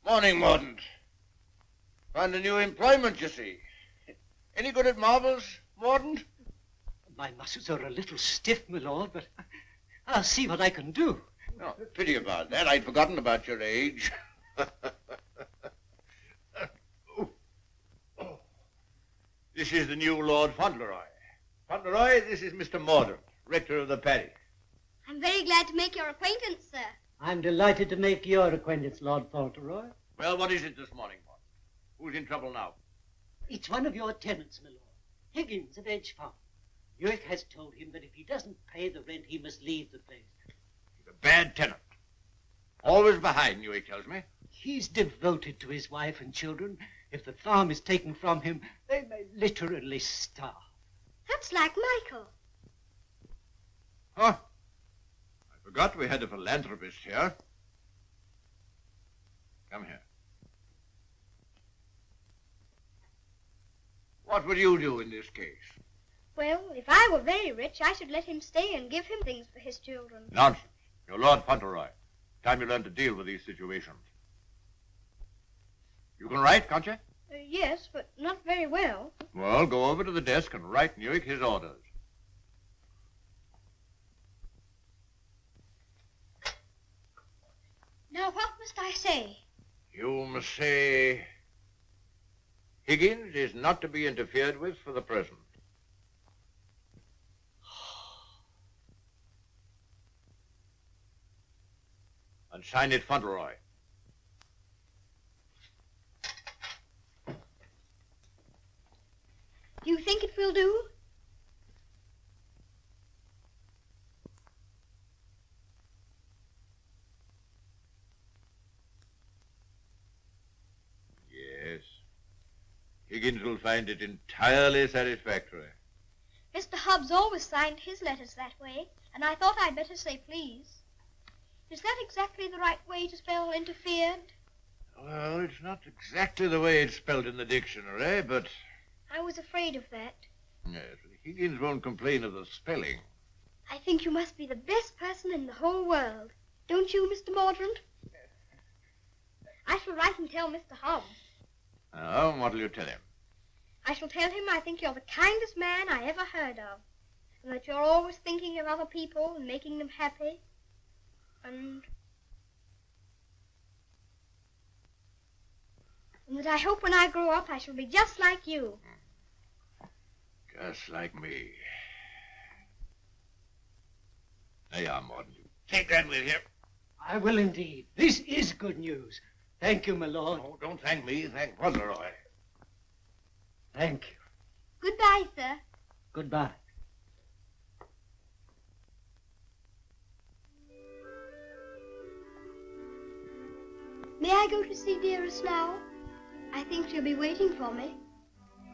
Morning, Mordaunt. Found a new employment, you see. Any good at marbles, Mordaunt? My muscles are a little stiff, my lord, but I'll see what I can do. No, pity about that. I'd forgotten about your age. This is the new Lord Fauntleroy. Fauntleroy, this is Mr. Mordaunt, rector of the parish. I'm very glad to make your acquaintance, sir. I'm delighted to make your acquaintance, Lord Fauntleroy. Well, what is it this morning, Mordaunt? Who's in trouble now? It's one of your tenants, my lord. Higgins of Edge Farm. York has told him that if he doesn't pay the rent, he must leave the place. He's a bad tenant. Always behind you, he tells me. He's devoted to his wife and children. If the farm is taken from him, they may literally starve. That's like Michael. Huh? I forgot we had a philanthropist here. Come here. What would you do in this case? Well, if I were very rich, I should let him stay and give him things for his children. Nonsense. You're Lord Fauntleroy. Time you learn to deal with these situations. You can write, can't you? Yes, but not very well. Well, go over to the desk and write Newick his orders. Now, what must I say? You must say, Higgins is not to be interfered with for the present. And sign it Fauntleroy. Do you think it will do? Yes. Higgins will find it entirely satisfactory. Mr. Hobbs always signed his letters that way, and I thought I'd better say please. Is that exactly the right way to spell interfered? Well, it's not exactly the way it's spelled in the dictionary, but... I was afraid of that. Yes, Higgins won't complain of the spelling. I think you must be the best person in the whole world. Don't you, Mr. Mordaunt? I shall write and tell Mr. Hobbs. Oh, what'll you tell him? I shall tell him I think you're the kindest man I ever heard of, and that you're always thinking of other people and making them happy, and that I hope when I grow up I shall be just like you. Just like me. There you are, Morden. Take that with you. I will indeed. This is good news. Thank you, my lord. Oh, don't thank me. Thank Fauntleroy. Thank you. Goodbye, sir. Goodbye. May I go to see Dearest now? I think she'll be waiting for me.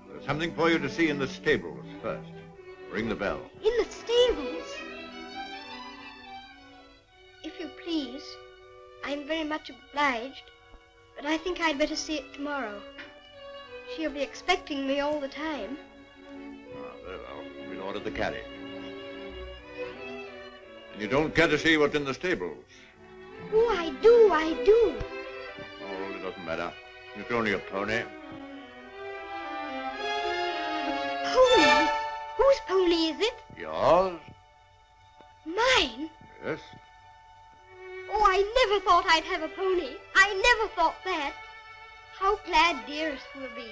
There's something for you to see in the stables first. Ring the bell. In the stables? If you please. I'm very much obliged, but I think I'd better see it tomorrow. She'll be expecting me all the time. Ah, very well. We'll order the carriage. And you don't care to see what's in the stables? Oh, I do, I do. Oh, it doesn't matter. It's only a pony. Pony? Whose pony is it? Yours? Mine? Yes. Oh, I never thought I'd have a pony. I never thought that. How glad Dearest will be.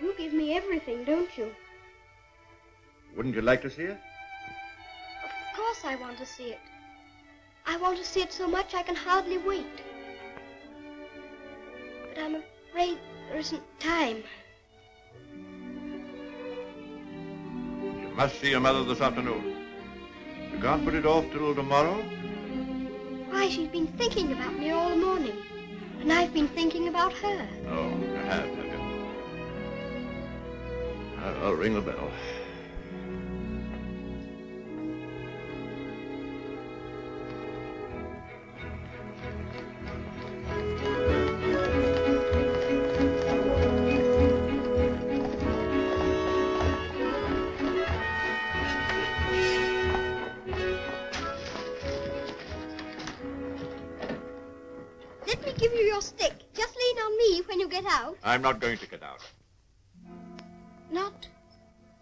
You give me everything, don't you? Wouldn't you like to see it? Of course I want to see it. I want to see it so much I can hardly wait. But I'm afraid there isn't time. You must see your mother this afternoon. You can't put it off till tomorrow? Why, she's been thinking about me all the morning. And I've been thinking about her. Oh, you have you? I'll ring the bell. Let me give you your stick. Just lean on me when you get out. I'm not going to get out.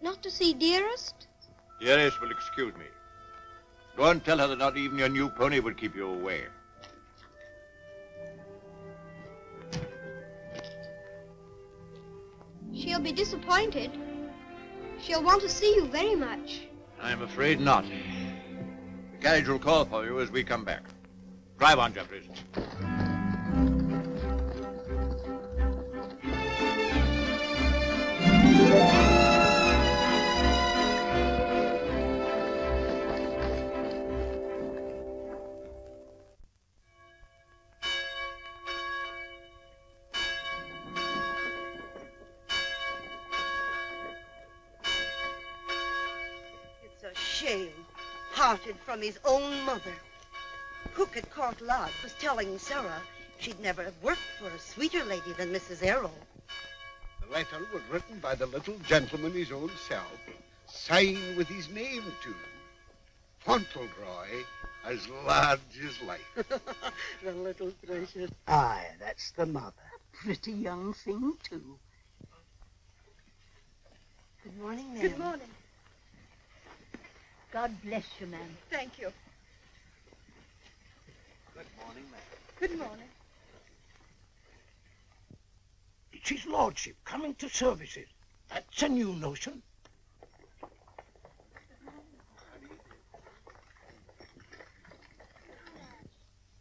Not to see Dearest? Dearest will excuse me. Go and tell her that not even your new pony would keep you away. She'll be disappointed. She'll want to see you very much. I'm afraid not. The carriage will call for you as we come back. Drive on, Jeffries. It's a shame. Parted from his own mother. Cook at Court Lodge was telling Sarah she'd never have worked for a sweeter lady than Mrs. Errol. The letter was written by the little gentleman his own self, signed with his name too. Fauntleroy, as large as life. The little treasure. Aye, that's the mother. Pretty young thing, too. Good morning, ma'am. Good morning. God bless you, ma'am. Thank you. Good morning, ma'am. Good morning. It's his lordship coming to services. That's a new notion.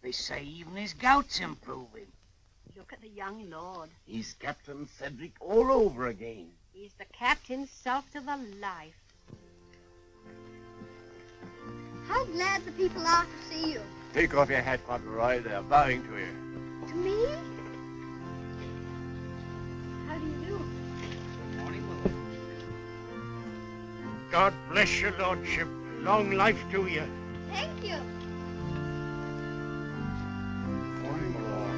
They say even his gout's improving. Look at the young lord. He's Captain Cedric all over again. He's the captain's self to the life. How glad the people are to see you. Take off your hat, Fauntleroy. They're bowing to you. To me? How do you do? Good morning, Lord. God bless your lordship. Long life to you. Thank you. Morning, my lord.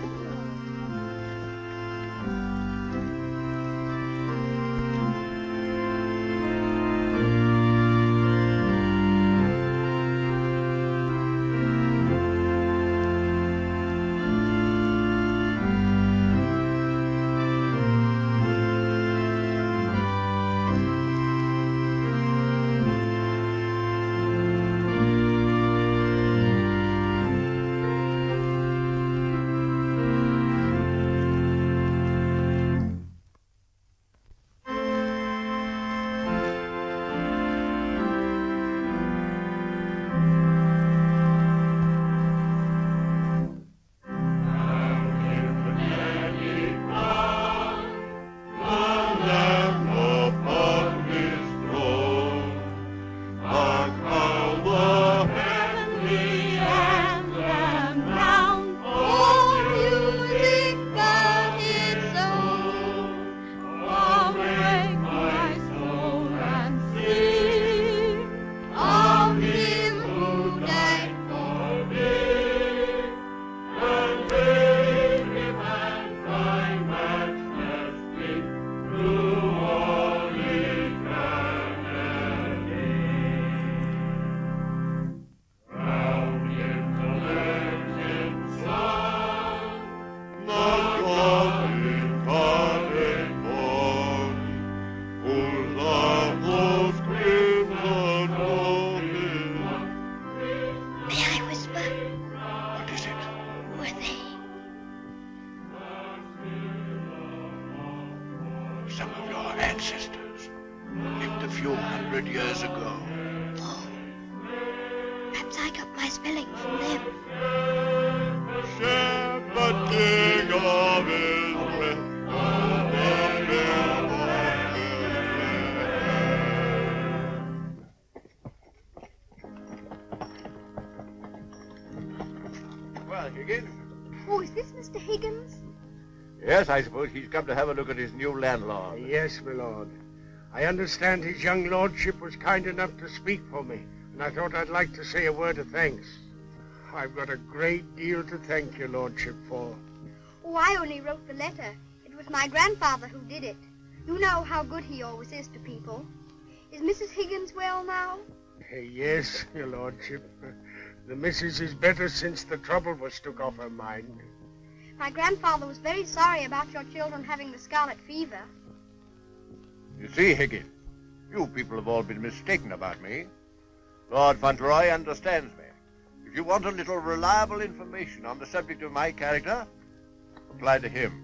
Some of your ancestors lived a few hundred years ago. Oh. Perhaps I got my spelling from them. Shepherd king of Israel. Well, Higgins? Oh, is this Mr. Higgins? Yes, I suppose he's come to have a look at his new landlord. Yes, my lord. I understand his young lordship was kind enough to speak for me, and I thought I'd like to say a word of thanks. I've got a great deal to thank your lordship for. Oh, I only wrote the letter. It was my grandfather who did it. You know how good he always is to people. Is Mrs. Higgins well now? Yes, your lordship. The missus is better since the trouble was took off her mind. My grandfather was very sorry about your children having the scarlet fever. You see, Higgins, you people have all been mistaken about me. Lord Fauntleroy understands me. If you want a little reliable information on the subject of my character, apply to him.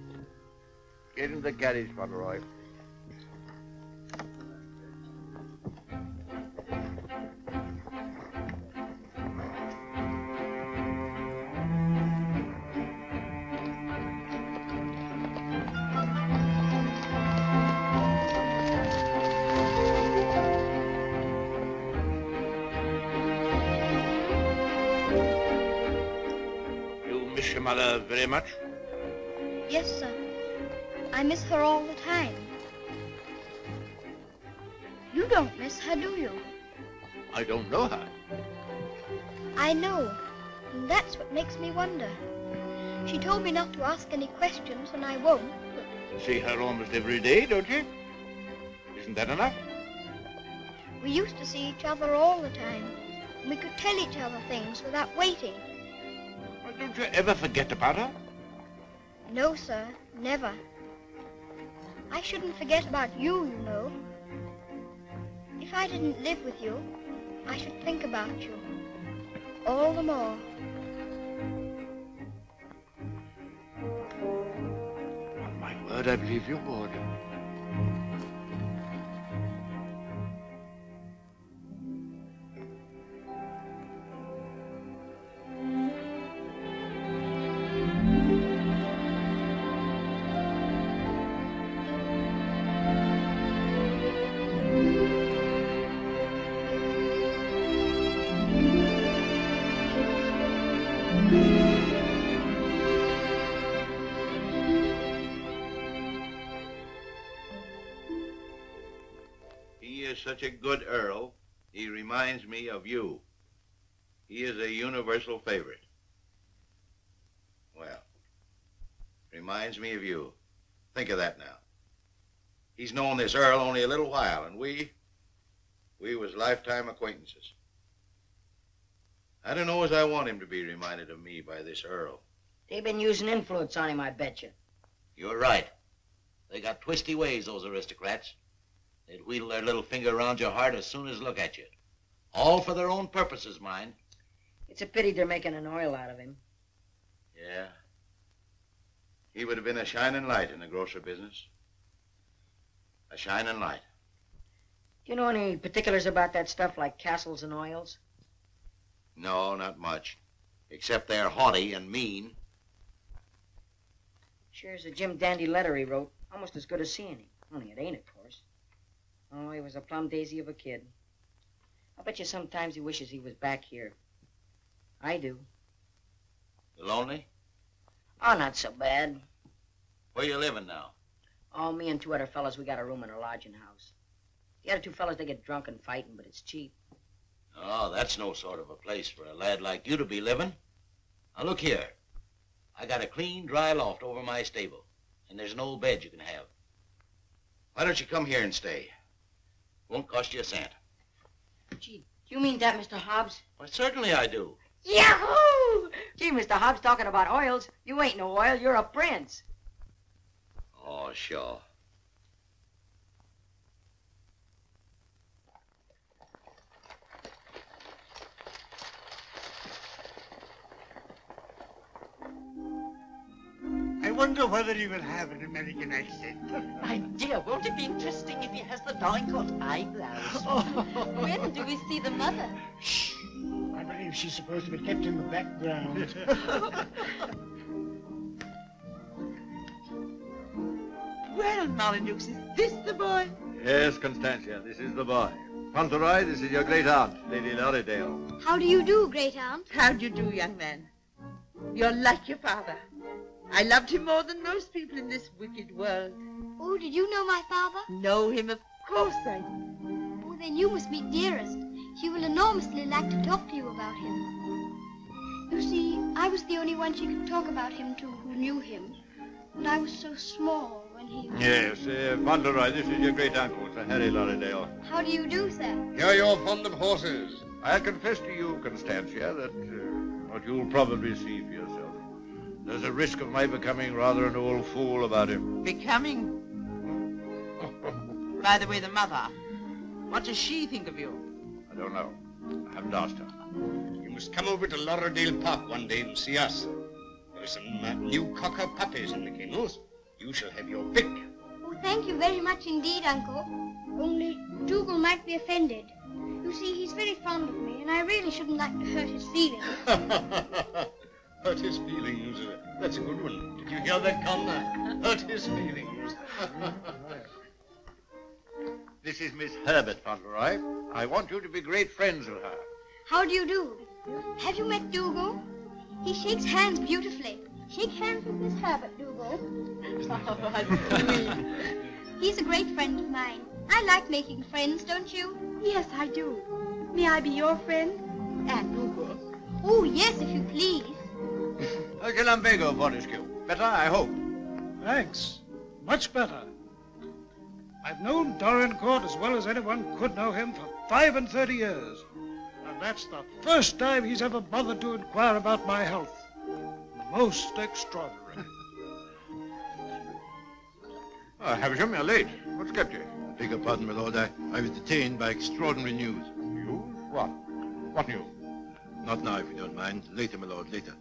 Get in the carriage, Fauntleroy. Miss your mother very much? Yes, sir. I miss her all the time. You don't miss her, do you? I don't know her. I know. And that's what makes me wonder. She told me not to ask any questions, and I won't, but see her almost every day, don't you? Isn't that enough? We used to see each other all the time. We could tell each other things without waiting. Well, don't you ever forget about her? No, sir, never. I shouldn't forget about you, you know. If I didn't live with you, I should think about you all the more. On my word, I believe you would. Such a good Earl, he reminds me of you. He is a universal favorite. Well, reminds me of you. Think of that now. He's known this Earl only a little while, and we was lifetime acquaintances. I don't know as I want him to be reminded of me by this Earl. They've been using influence on him, I bet you. You're right. They got twisty ways, those aristocrats. They'd wheedle their little finger around your heart as soon as look at you. All for their own purposes, mind. It's a pity they're making an oil out of him. Yeah. He would have been a shining light in the grocer business. A shining light. Do you know any particulars about that stuff like castles and oils? No, not much. Except they're haughty and mean. Sure as a Jim Dandy letter he wrote. Almost as good as seeing him. Only it ain't, of course. Oh, he was a plum daisy of a kid. I bet you sometimes he wishes he was back here. I do. You lonely? Oh, not so bad. Where you living now? Oh, me and two other fellas, we got a room in a lodging house. The other two fellas, they get drunk and fighting, but it's cheap. Oh, that's no sort of a place for a lad like you to be living. Now, look here. I got a clean, dry loft over my stable, and there's an old bed you can have. Why don't you come here and stay? Won't cost you a cent. Gee, do you mean that, Mr. Hobbs? Why, certainly I do. Yahoo! Gee, Mr. Hobbs, talking about oils. You ain't no oil, you're a prince. Oh, sure. I wonder whether he will have an American accent. My dear, won't it be interesting if he has the Dorincourt eyebrows? When do we see the mother? Shh. I believe she's supposed to be kept in the background. Well, Molyneux, is this the boy? Yes, Constantia, this is the boy. Fauntleroy, this is your great aunt, Lady Lorridale. How do you do, great aunt? How do you do, young man? You're like your father. I loved him more than most people in this wicked world. Oh, did you know my father? Know him? Of course I do. Oh, then you must meet Dearest. She will enormously like to talk to you about him. You see, I was the only one she could talk about him to who knew him. And I was so small when he... Yes, Fauntleroy, this is your great-uncle, Sir Harry Lorridale. How do you do, sir? Here you're fond of horses. I confess to you, Constantia, that what you'll probably see for yourself. There's a risk of my becoming rather an old fool about him. Becoming? By the way, the mother, what does she think of you? I don't know. I haven't asked her. You must come over to Lorridale Park one day and see us. There are some new cocker puppies in the kennels. You shall have your pick. Oh, thank you very much indeed, Uncle. Only Dougal might be offended. You see, he's very fond of me, and I really shouldn't like to hurt his feelings. Hurt his feelings. That's a good one. Did you hear that, Connor? Hurt his feelings. This is Miss Herbert, Fauntleroy. I want you to be great friends with her. How do you do? Have you met Dougal? He shakes hands beautifully. Shake hands with Miss Herbert, Dougal. He's a great friend of mine. I like making friends, don't you? Yes, I do. May I be your friend? And Dougal. Oh, yes, if you please. Lumbago, Fortescue. Better, I hope. Thanks. Much better. I've known Dorincourt as well as anyone could know him for 35 years. And that's the first time he's ever bothered to inquire about my health. Most extraordinary. Havisham, you're late. What's kept you? Beg your pardon, my lord. I was detained by extraordinary news. News? What? What news? Not now, if you don't mind. Later, my lord, later.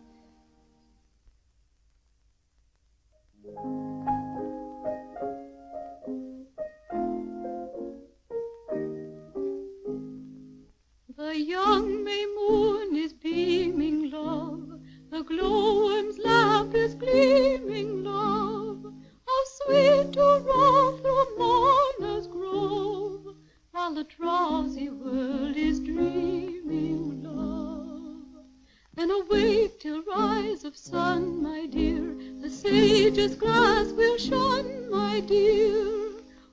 The young May moon is beaming, love. The glowworm's lamp is gleaming, love. How sweet to rove through Mourner's Grove, while the drowsy world is dreaming, love. Then awake till rise of sun, my dear. The sage's glass will shun, my dear.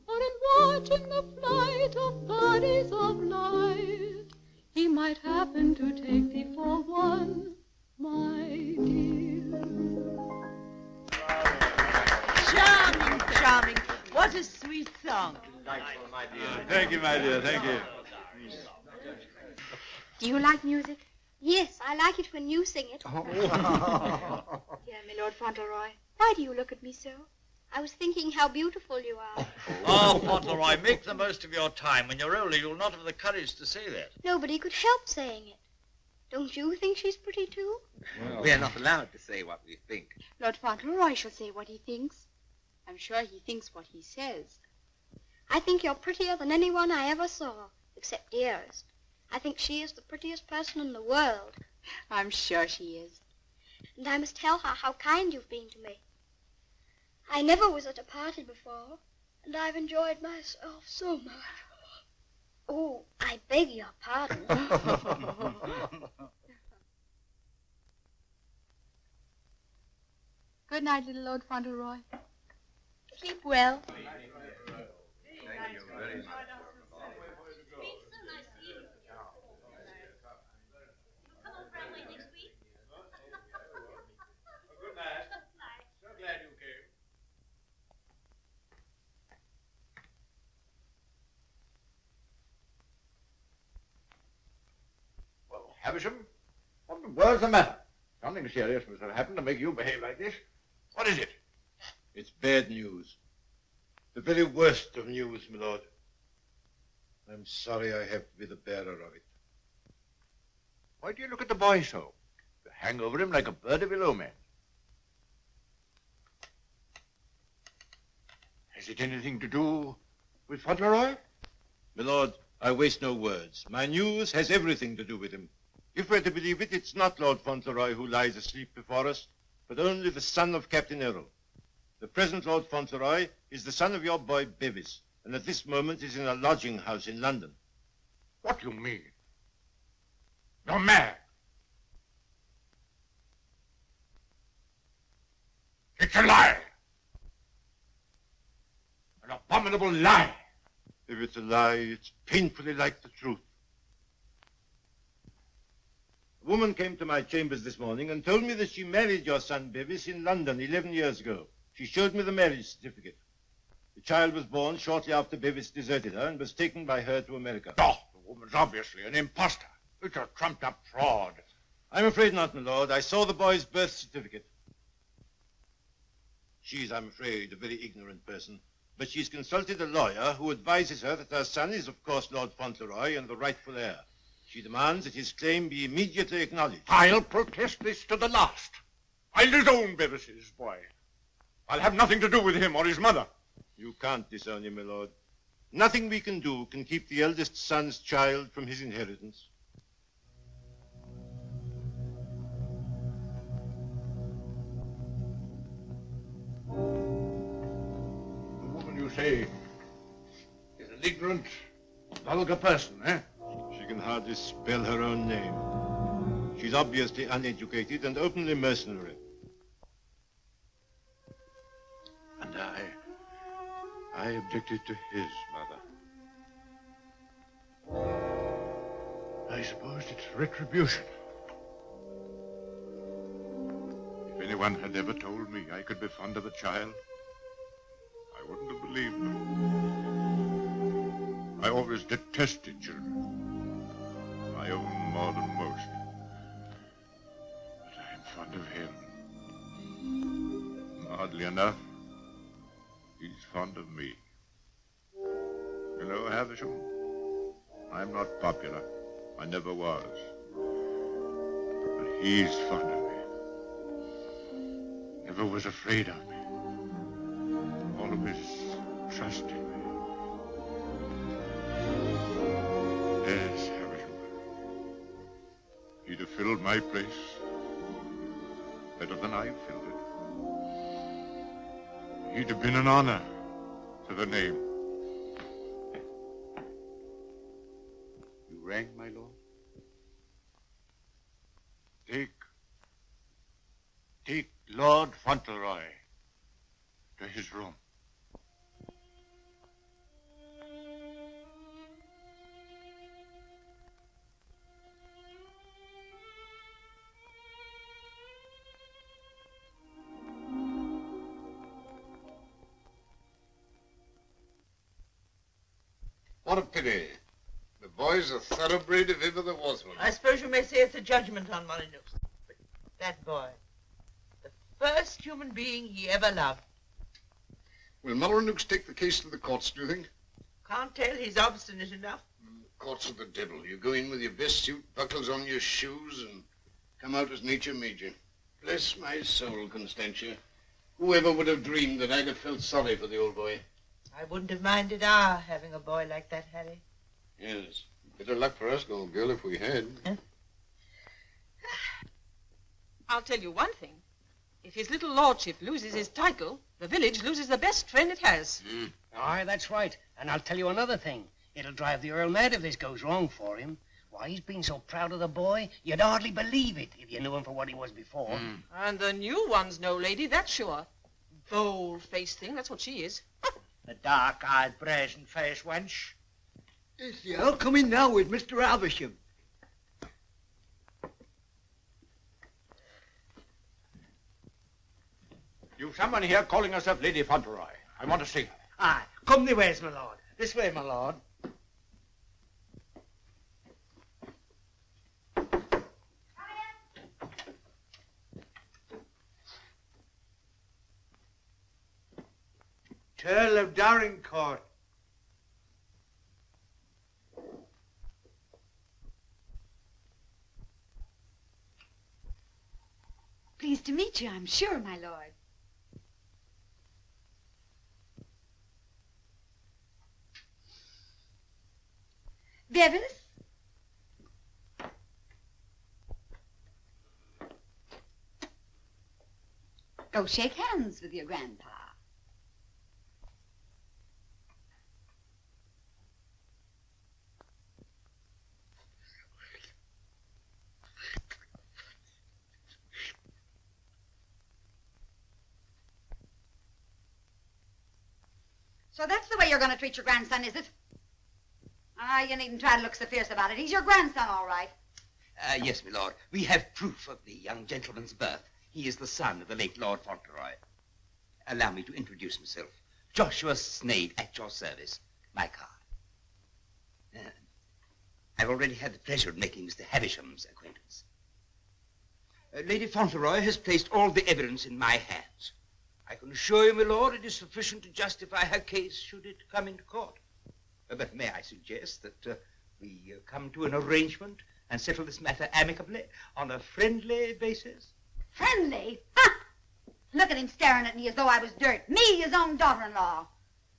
Or in watching the flight of bodies of light, he might happen to take thee for one, my dear. Charming, charming. What a sweet song. Delightful, my dear. Thank you, my dear. Thank you. Do you like music? Yes, I like it when you sing it. Dear my Lord Fauntleroy, Why do you look at me so? I was thinking how beautiful you are. Oh, Fauntleroy, make the most of your time. When you're older, you'll not have the courage to say that. Nobody could help saying it. Don't you think she's pretty too? Well, we're not allowed to say what we think. Lord Fauntleroy shall say what he thinks. I'm sure he thinks what he says. I think you're prettier than anyone I ever saw, except Dearest. I think she is the prettiest person in the world. I'm sure she is. And I must tell her how kind you've been to me. I never was at a party before, and I've enjoyed myself so much. Oh, I beg your pardon. Good night, little Lord Fauntleroy. Sleep well. Thank you very much. Good night. So glad you came. Well, Havisham, what in the world's the matter? Something serious must have happened to make you behave like this. What is it? It's bad news. The very worst of news, my lord. I'm sorry I have to be the bearer of it. Why do you look at the boy so? You hang over him like a bird of ill omen. Has it anything to do with Fauntleroy? My lord, I waste no words. My news has everything to do with him. If we're to believe it, it's not Lord Fauntleroy who lies asleep before us, but only the son of Captain Errol. The present Lord Fauntleroy is the son of your boy Bevis, and at this moment is in a lodging house in London. What do you mean? You're mad. It's a lie. An abominable lie. If it's a lie, it's painfully like the truth. A woman came to my chambers this morning and told me that she married your son Bevis in London 11 years ago. She showed me the marriage certificate. The child was born shortly after Bevis deserted her and was taken by her to America. Oh, the woman's obviously an imposter. It's a trumped-up fraud. I'm afraid not, my lord. I saw the boy's birth certificate. She's, I'm afraid, a very ignorant person, but she's consulted a lawyer who advises her that her son is, of course, Lord Fauntleroy and the rightful heir. She demands that his claim be immediately acknowledged. I'll protest this to the last. I'll disown Bevis's boy. I'll have nothing to do with him or his mother. You can't disown him, my lord. Nothing we can do can keep the eldest son's child from his inheritance. The woman you say is an ignorant, vulgar person, eh? She can hardly spell her own name. She's obviously uneducated and openly mercenary. And I objected to his mother. I suppose it's retribution. If anyone had ever told me I could be fond of a child, believe me. I always detested children. My own more than most. But I'm fond of him. Oddly enough, he's fond of me. You know, Havisham, I'm not popular. I never was. But he's fond of me. Never was afraid of me. Always trusted me. Yes, Havisham. He'd have filled my place better than I filled it. He'd have been an honor to the name. You rang, my lord? Take Lord Fauntleroy to his room. What a pity. The boy's a thoroughbred if ever there was one. I suppose you may say it's a judgment on Molyneux. But that boy, the first human being he ever loved. Will Molyneux take the case to the courts, do you think? Can't tell. He's obstinate enough. Courts of the devil. You go in with your best suit, buckles on your shoes, and come out as nature made you. Bless my soul, Constantia. Whoever would have dreamed that I'd have felt sorry for the old boy? I wouldn't have minded our having a boy like that, Harry. Yes. Better luck for us, old girl, if we had. I'll tell you one thing. If his little lordship loses his title, the village loses the best friend it has. Aye, that's right. And I'll tell you another thing. It'll drive the Earl mad if this goes wrong for him. Why, he's been so proud of the boy, you'd hardly believe it if you knew him for what he was before. And the new one's no lady, that's sure. Bold-faced thing, that's what she is. A dark-eyed, brazen-faced wench. Is the Earl coming now with Mr. Havisham? You've someone here calling herself Lady Fauntleroy. I want to see her. Aye, come the ways, my lord. This way, my lord. Earl of Dorincourt. Pleased to meet you, I'm sure, my lord. Bevis? Go shake hands with your grandpa. So that's the way you're going to treat your grandson, is it? Ah, you needn't try to look so fierce about it. He's your grandson, all right. Yes, my lord. We have proof of the young gentleman's birth. He is the son of the late Lord Fauntleroy. Allow me to introduce myself. Joshua Sneyd, at your service. My card. I've already had the pleasure of making Mr. Havisham's acquaintance. Lady Fauntleroy has placed all the evidence in my hands. I can assure you, my lord, it is sufficient to justify her case should it come into court. But may I suggest that we come to an arrangement and settle this matter amicably on a friendly basis? Friendly? Ha! Look at him staring at me as though I was dirt. Me, his own daughter-in-law.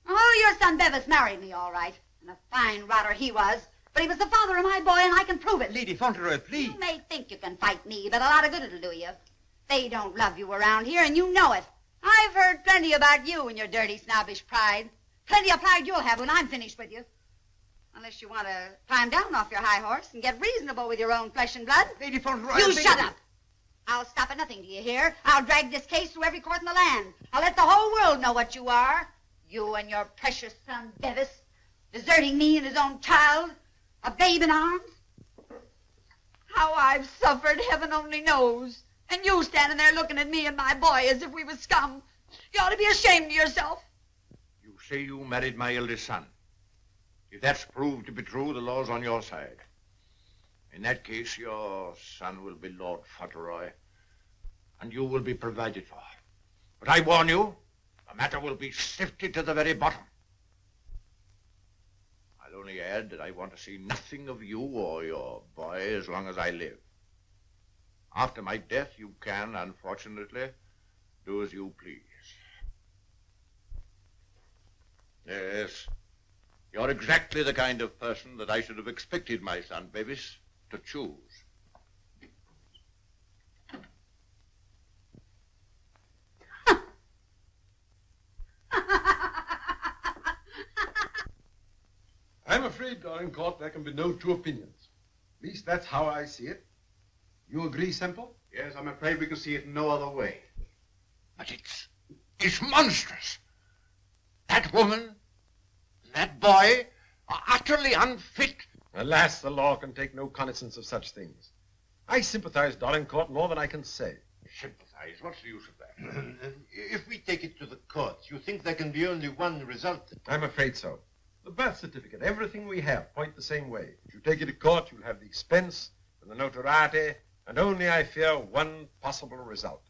Oh, your son Bevis married me, all right. And a fine rotter he was. But he was the father of my boy, and I can prove it. Lady Fauntleroy, please. You may think you can fight me, but a lot of good it'll do you. They don't love you around here, and you know it. I've heard plenty about you and your dirty, snobbish pride. Plenty of pride you'll have when I'm finished with you. Unless you want to climb down off your high horse and get reasonable with your own flesh and blood. Lady Fauntleroy... You shut up! I'll stop at nothing, do you hear? I'll drag this case through every court in the land. I'll let the whole world know what you are. You and your precious son, Bevis, deserting me and his own child, a babe in arms. How I've suffered, heaven only knows. And you standing there looking at me and my boy as if we was scum. You ought to be ashamed of yourself. You say you married my eldest son. If that's proved to be true, the law's on your side. In that case, your son will be Lord Fauntleroy, and you will be provided for. But I warn you, the matter will be sifted to the very bottom. I'll only add that I want to see nothing of you or your boy as long as I live. After my death, you can, unfortunately, do as you please. Yes, you're exactly the kind of person that I should have expected my son Bevis to choose. I'm afraid, Dorincourt, there can be no two opinions. At least that's how I see it. You agree, Semple? Yes, I'm afraid we can see it no other way. But it's monstrous. That woman, that boy, are utterly unfit. Alas, the law can take no cognizance of such things. I sympathize, Dorincourt, more than I can say. Sympathize? What's the use of that? If we take it to the courts, you think there can be only one result? I'm afraid so. The birth certificate, everything we have, point the same way. If you take it to court, you'll have the expense and the notoriety, and only, I fear, one possible result.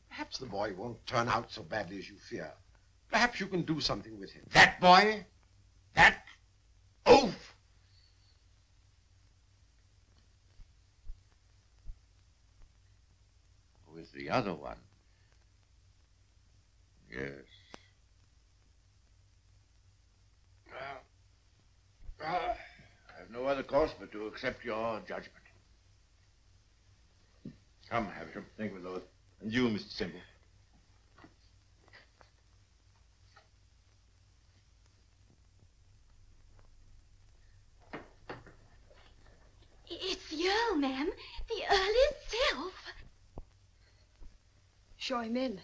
Perhaps the boy won't turn out so badly as you fear. Perhaps you can do something with him. That boy? That oaf? With the other one? Yes. I have no other course but to accept your judgment. Come, Havisham. Thank you, Lord. And you, Mr. Semple. It's the Earl, ma'am. The Earl himself. Show him in.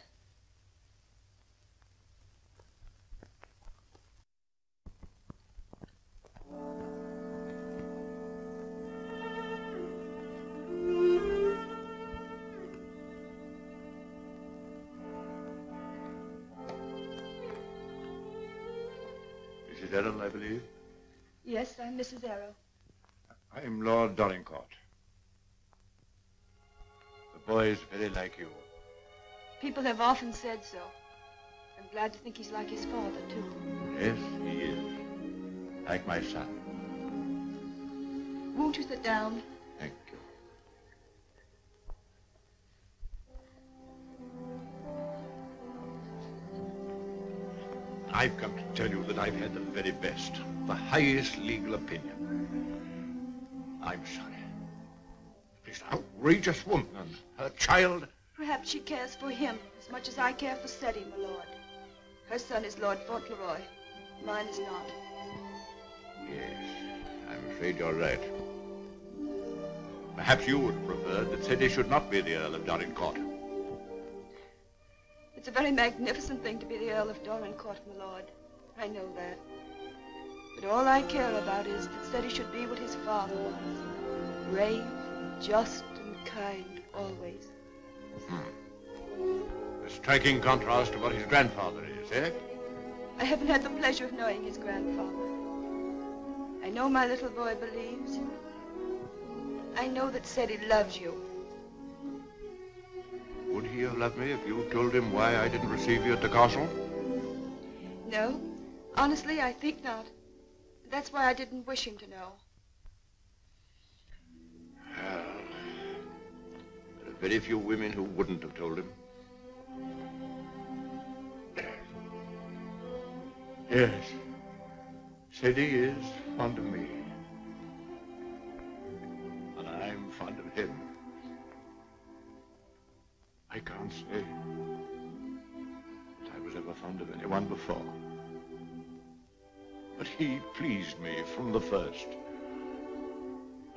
Mrs. Errol, I believe? Yes, I'm Mrs. Arrow. I'm Lord Dorincourt. The boy is very like you. People have often said so. I'm glad to think he's like his father, too. Yes, he is. Like my son. Won't you sit down? Thank you. I've come to tell you that I've had the very best, the highest legal opinion. I'm sorry. This outrageous woman and her child. Perhaps she cares for him as much as I care for Seti, my lord. Her son is Lord Fauntleroy. Mine is not. Yes, I'm afraid you're right. Perhaps you would have preferred that Seti should not be the Earl of Dorincourt. It's a very magnificent thing to be the Earl of Dorincourt, my lord. I know that. But all I care about is that Seti should be what his father was. Brave, just, and kind, always. A striking contrast to what his grandfather is, eh? I haven't had the pleasure of knowing his grandfather. I know my little boy believes. I know that Seti loves you. Would he have loved me if you told him why I didn't receive you at the castle? No, honestly, I think not. That's why I didn't wish him to know. Well, there are very few women who wouldn't have told him. Yes, Seti is fond of me. And I'm fond of him. I can't say that I was ever fond of anyone before. But he pleased me from the first.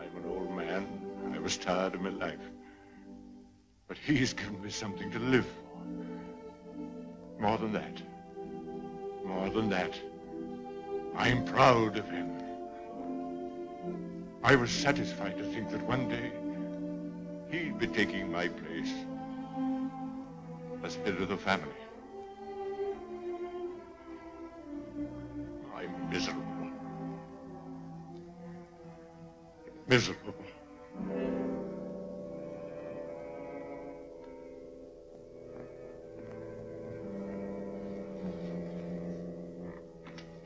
I'm an old man. I was tired of my life. But he's given me something to live for. More than that. More than that. I'm proud of him. I was satisfied to think that one day he'd be taking my place as head of the family. Miserable.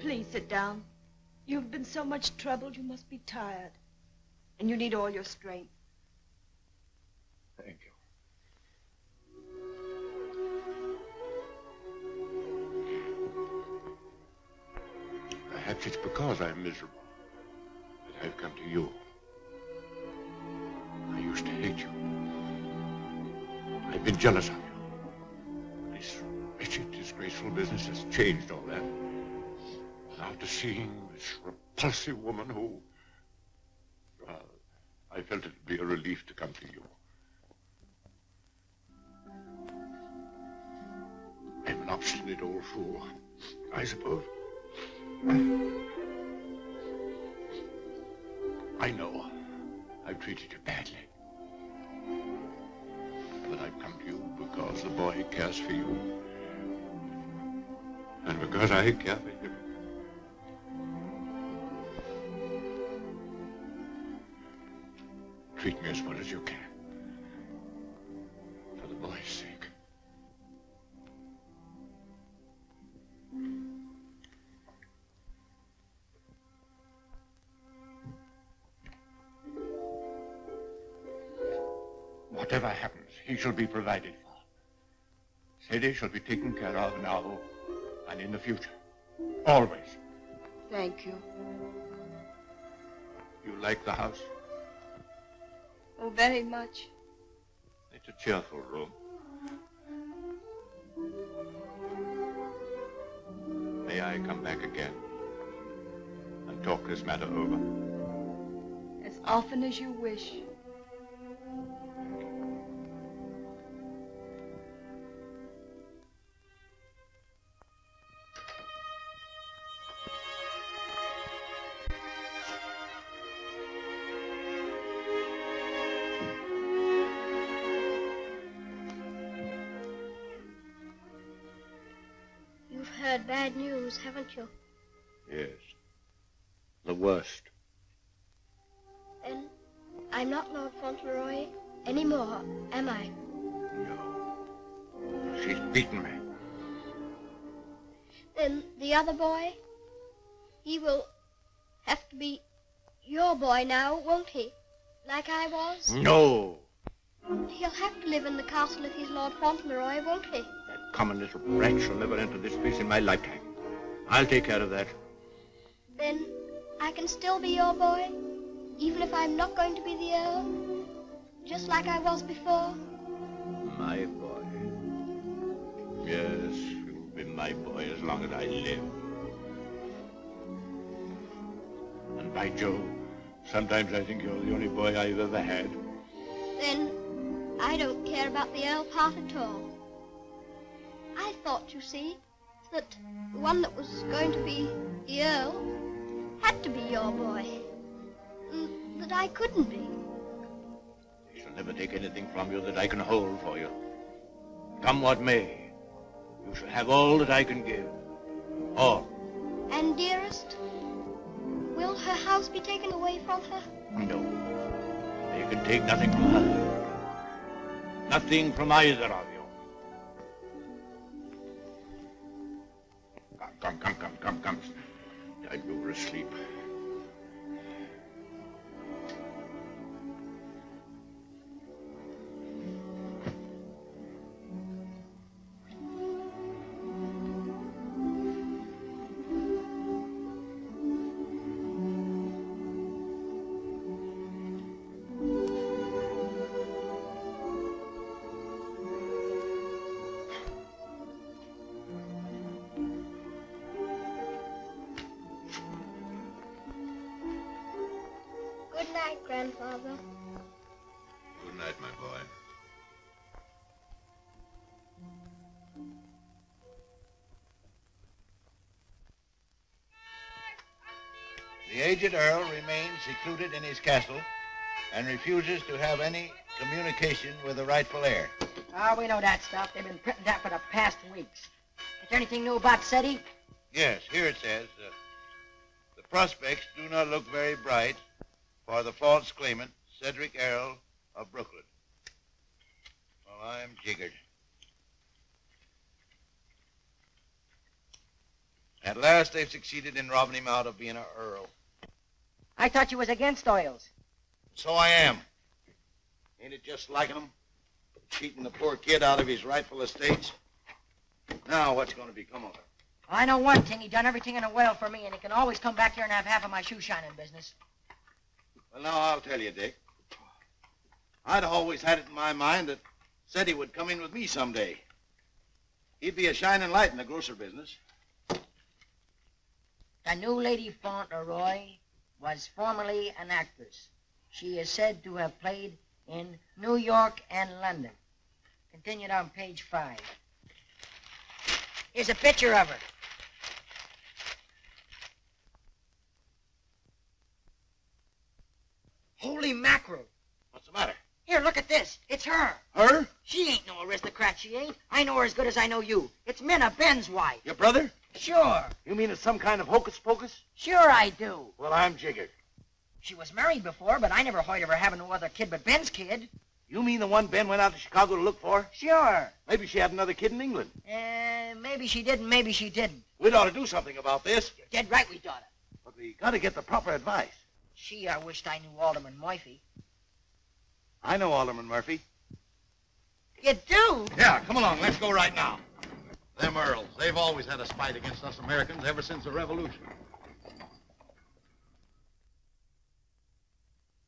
Please sit down. You've been so much troubled, you must be tired. And you need all your strength. Thank you. Perhaps it's because I'm miserable that I've come to you. I used to hate you. I've been jealous of you. This wretched, disgraceful business has changed all that. After seeing this repulsive woman who... Well, I felt it would be a relief to come to you. I'm an obstinate old fool, I suppose. I know I've treated you badly. But I've come to you because the boy cares for you. And because I care for him. Treat me as well as you can. For the boy's sake. Whatever happens, he shall be provided for. Sadie shall be taken care of now and in the future. Always. Thank you. You like the house? Oh, very much. It's a cheerful room. May I come back again and talk this matter over? As often as you wish. Bad news, haven't you? Yes. The worst. Then I'm not Lord Fauntleroy anymore, am I? No. She's beaten me. Then the other boy, he will have to be your boy now, won't he? Like I was? No. He'll have to live in the castle if he's Lord Fauntleroy, won't he? That common little brat shall never enter this place in my lifetime. I'll take care of that. Then I can still be your boy, even if I'm not going to be the Earl, just like I was before. My boy. Yes, you'll be my boy as long as I live. And by Jove, sometimes I think you're the only boy I've ever had. Then I don't care about the Earl part at all. I thought, you see, that the one that was going to be the Earl had to be your boy. That I couldn't be. I shall never take anything from you that I can hold for you. Come what may, you shall have all that I can give. All. And dearest, will her house be taken away from her? No. They can take nothing from her. Nothing from either of you. Come. Time you were asleep. Good night, Grandfather. Good night, my boy. The aged Earl remains secluded in his castle and refuses to have any communication with the rightful heir. Oh, we know that stuff. They've been printing that for the past weeks. Is there anything new about SETI? Yes, here it says, the prospects do not look very bright For the false claimant, Cedric Errol of Brooklyn. Well, I'm jiggered. At last they've succeeded in robbing him out of being an earl. I thought you was against oils. So I am. Ain't it just like him? Cheating the poor kid out of his rightful estates. Now what's going to become of it? I know one thing. He done everything in a well for me, and he can always come back here and have half of my shoe shining business. Well, now I'll tell you, Dick. I'd always had it in my mind that said he would come in with me someday. He'd be a shining light in the grocer business. The new Lady Fauntleroy was formerly an actress. She is said to have played in New York and London. Continued on page 5. Here's a picture of her. Holy mackerel. What's the matter? Here, look at this. It's her. Her? She ain't no aristocrat, she ain't. I know her as good as I know you. It's Minna, Ben's wife. Your brother? Sure. You mean it's some kind of hocus pocus? Sure I do. Well, I'm jiggered. She was married before, but I never heard of her having no other kid but Ben's kid. You mean the one Ben went out to Chicago to look for? Sure. Maybe she had another kid in England. Maybe she did and maybe she didn't. We'd ought to do something about this. You're dead right we oughta. But we got to get the proper advice. Gee, I wished I knew Alderman Murphy. I know Alderman Murphy. You do? Yeah, come along. Let's go right now. Them Earls, they've always had a spite against us Americans ever since the Revolution.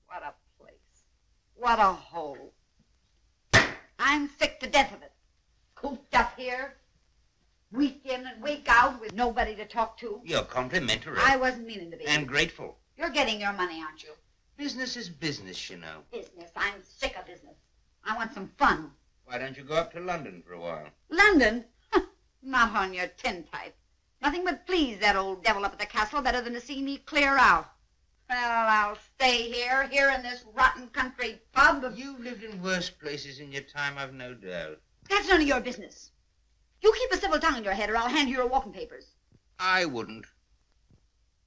What a place. What a hole. I'm sick to death of it. Cooped up here, week in and week out with nobody to talk to. You're complimentary. I wasn't meaning to be. And grateful. You're getting your money, aren't you? Business is business, you know. Business. I'm sick of business. I want some fun. Why don't you go up to London for a while? London? Not on your tintype. Nothing but please that old devil up at the castle better than to see me clear out. Well, I'll stay here in this rotten country pub. You've lived in worse places in your time, I've no doubt. That's none of your business. You keep a civil tongue in your head or I'll hand you your walking papers. I wouldn't.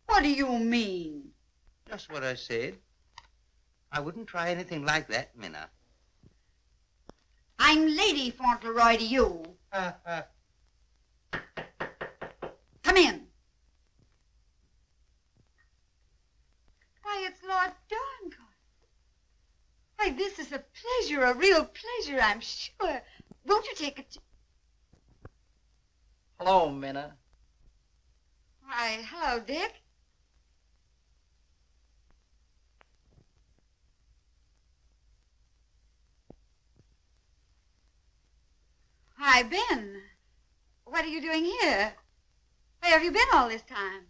What do you mean? Just what I said. I wouldn't try anything like that, Minna. I'm Lady Fauntleroy to you. Come in. Why, it's Lord Dorincourt. Why, this is a pleasure, a real pleasure, I'm sure. Won't you take a... Hello, Minna. Why, hello, Dick. Hi, Ben. What are you doing here? Where have you been all this time?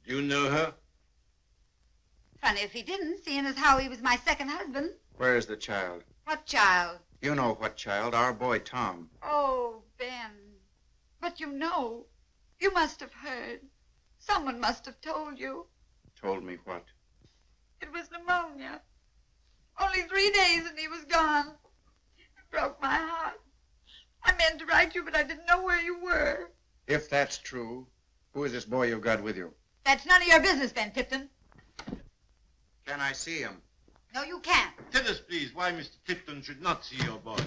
Do you know her? Funny if he didn't, seeing as how he was my second husband. Where's the child? What child? You know what child, our boy Tom. Oh, Ben. But you know, you must have heard. Someone must have told you. Told me what? It was pneumonia. Only 3 days and he was gone. It broke my heart. I meant to write you, but I didn't know where you were. If that's true, who is this boy you got with you? That's none of your business, Ben Tipton. Can I see him? No, you can't. Tell us, please, why Mr. Tipton should not see your boy.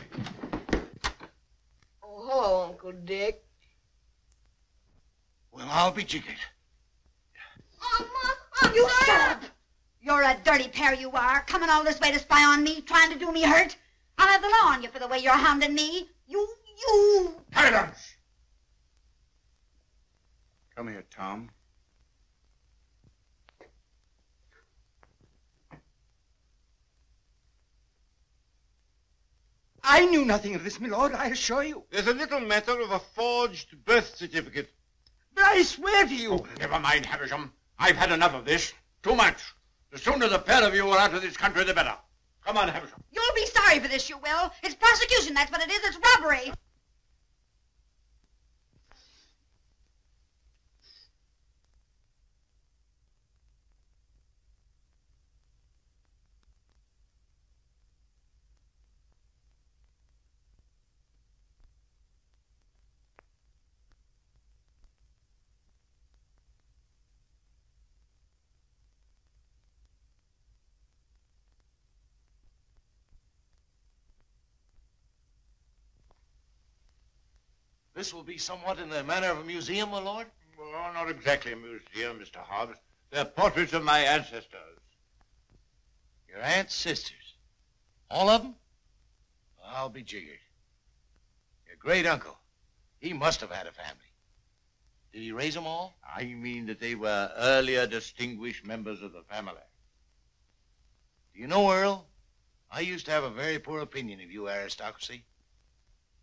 Oh, hello, Uncle Dick. Well, I'll be jiggered. You stop! You're a dirty pair, you are. Coming all this way to spy on me, trying to do me hurt. I'll have the law on you for the way you're hounding me. You... Silence! Come here, Tom. I knew nothing of this, my lord, I assure you. There's a little matter of a forged birth certificate. But I swear to you. Oh, never mind, Havisham. I've had enough of this. Too much. The sooner the pair of you are out of this country, the better. Come on, Havisham. You'll be sorry for this, you will. It's prosecution, that's what it is. It's robbery. This will be somewhat in the manner of a museum, my lord? Well, not exactly a museum, Mr. Hobbs. They're portraits of my ancestors. Your aunt's sisters? All of them? I'll be jiggered. Your great uncle, he must have had a family. Did he raise them all? I mean that they were earlier distinguished members of the family. Do you know, Earl, I used to have a very poor opinion of you aristocracy.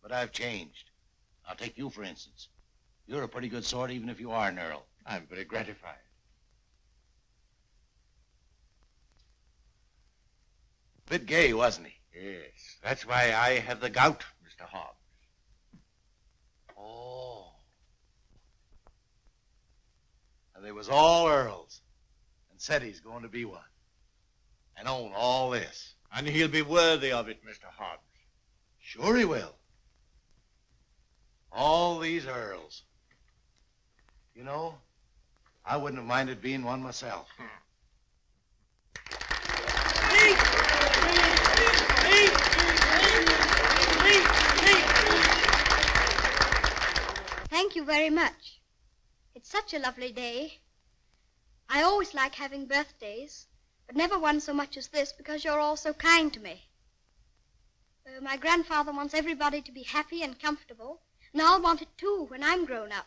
But I've changed. I'll take you, for instance. You're a pretty good sort, even if you are an Earl. I'm very gratified. Bit gay, wasn't he? Yes, that's why I have the gout, Mr. Hobbs. Oh. And they was all Earls. And said he's going to be one. And own all this. And he'll be worthy of it, Mr. Hobbs. Sure he will. All these Earls. You know, I wouldn't have minded being one myself. Thank you very much. It's such a lovely day. I always like having birthdays, but never one so much as this because you're all so kind to me. My grandfather wants everybody to be happy and comfortable, and I'll want it too when I'm grown up.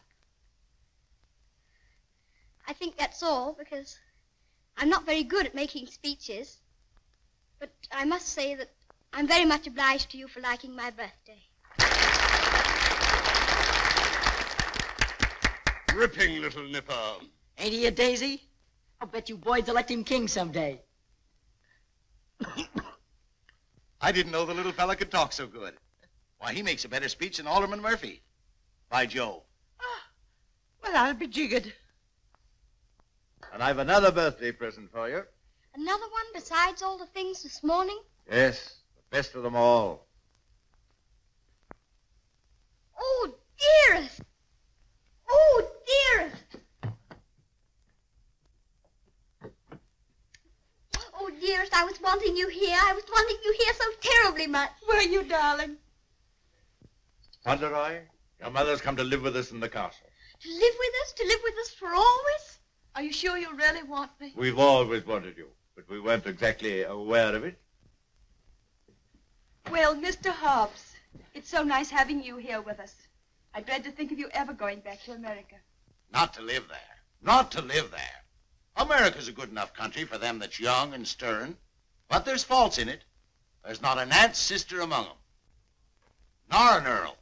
I think that's all because I'm not very good at making speeches, but I must say that I'm very much obliged to you for liking my birthday. Ripping little nipper. Ain't he a daisy? I'll bet you boys elect him king someday. I didn't know the little fella could talk so good. Why, he makes a better speech than Alderman Murphy. By Joe. Well, I'll be jiggered. And I've another birthday present for you. Another one besides all the things this morning? Yes, the best of them all. Oh, dearest! Oh, dearest! Oh, dearest, I was wanting you here. I was wanting you here so terribly much. Were you, darling? Fauntleroy, your mother's come to live with us in the castle. To live with us? To live with us for always? Are you sure you really want me? We've always wanted you, but we weren't exactly aware of it. Well, Mr. Hobbs, it's so nice having you here with us. I dread to think of you ever going back to America. Not to live there. Not to live there. America's a good enough country for them that's young and stern, but there's faults in it. There's not an aunt's sister among them. Nor an Earl.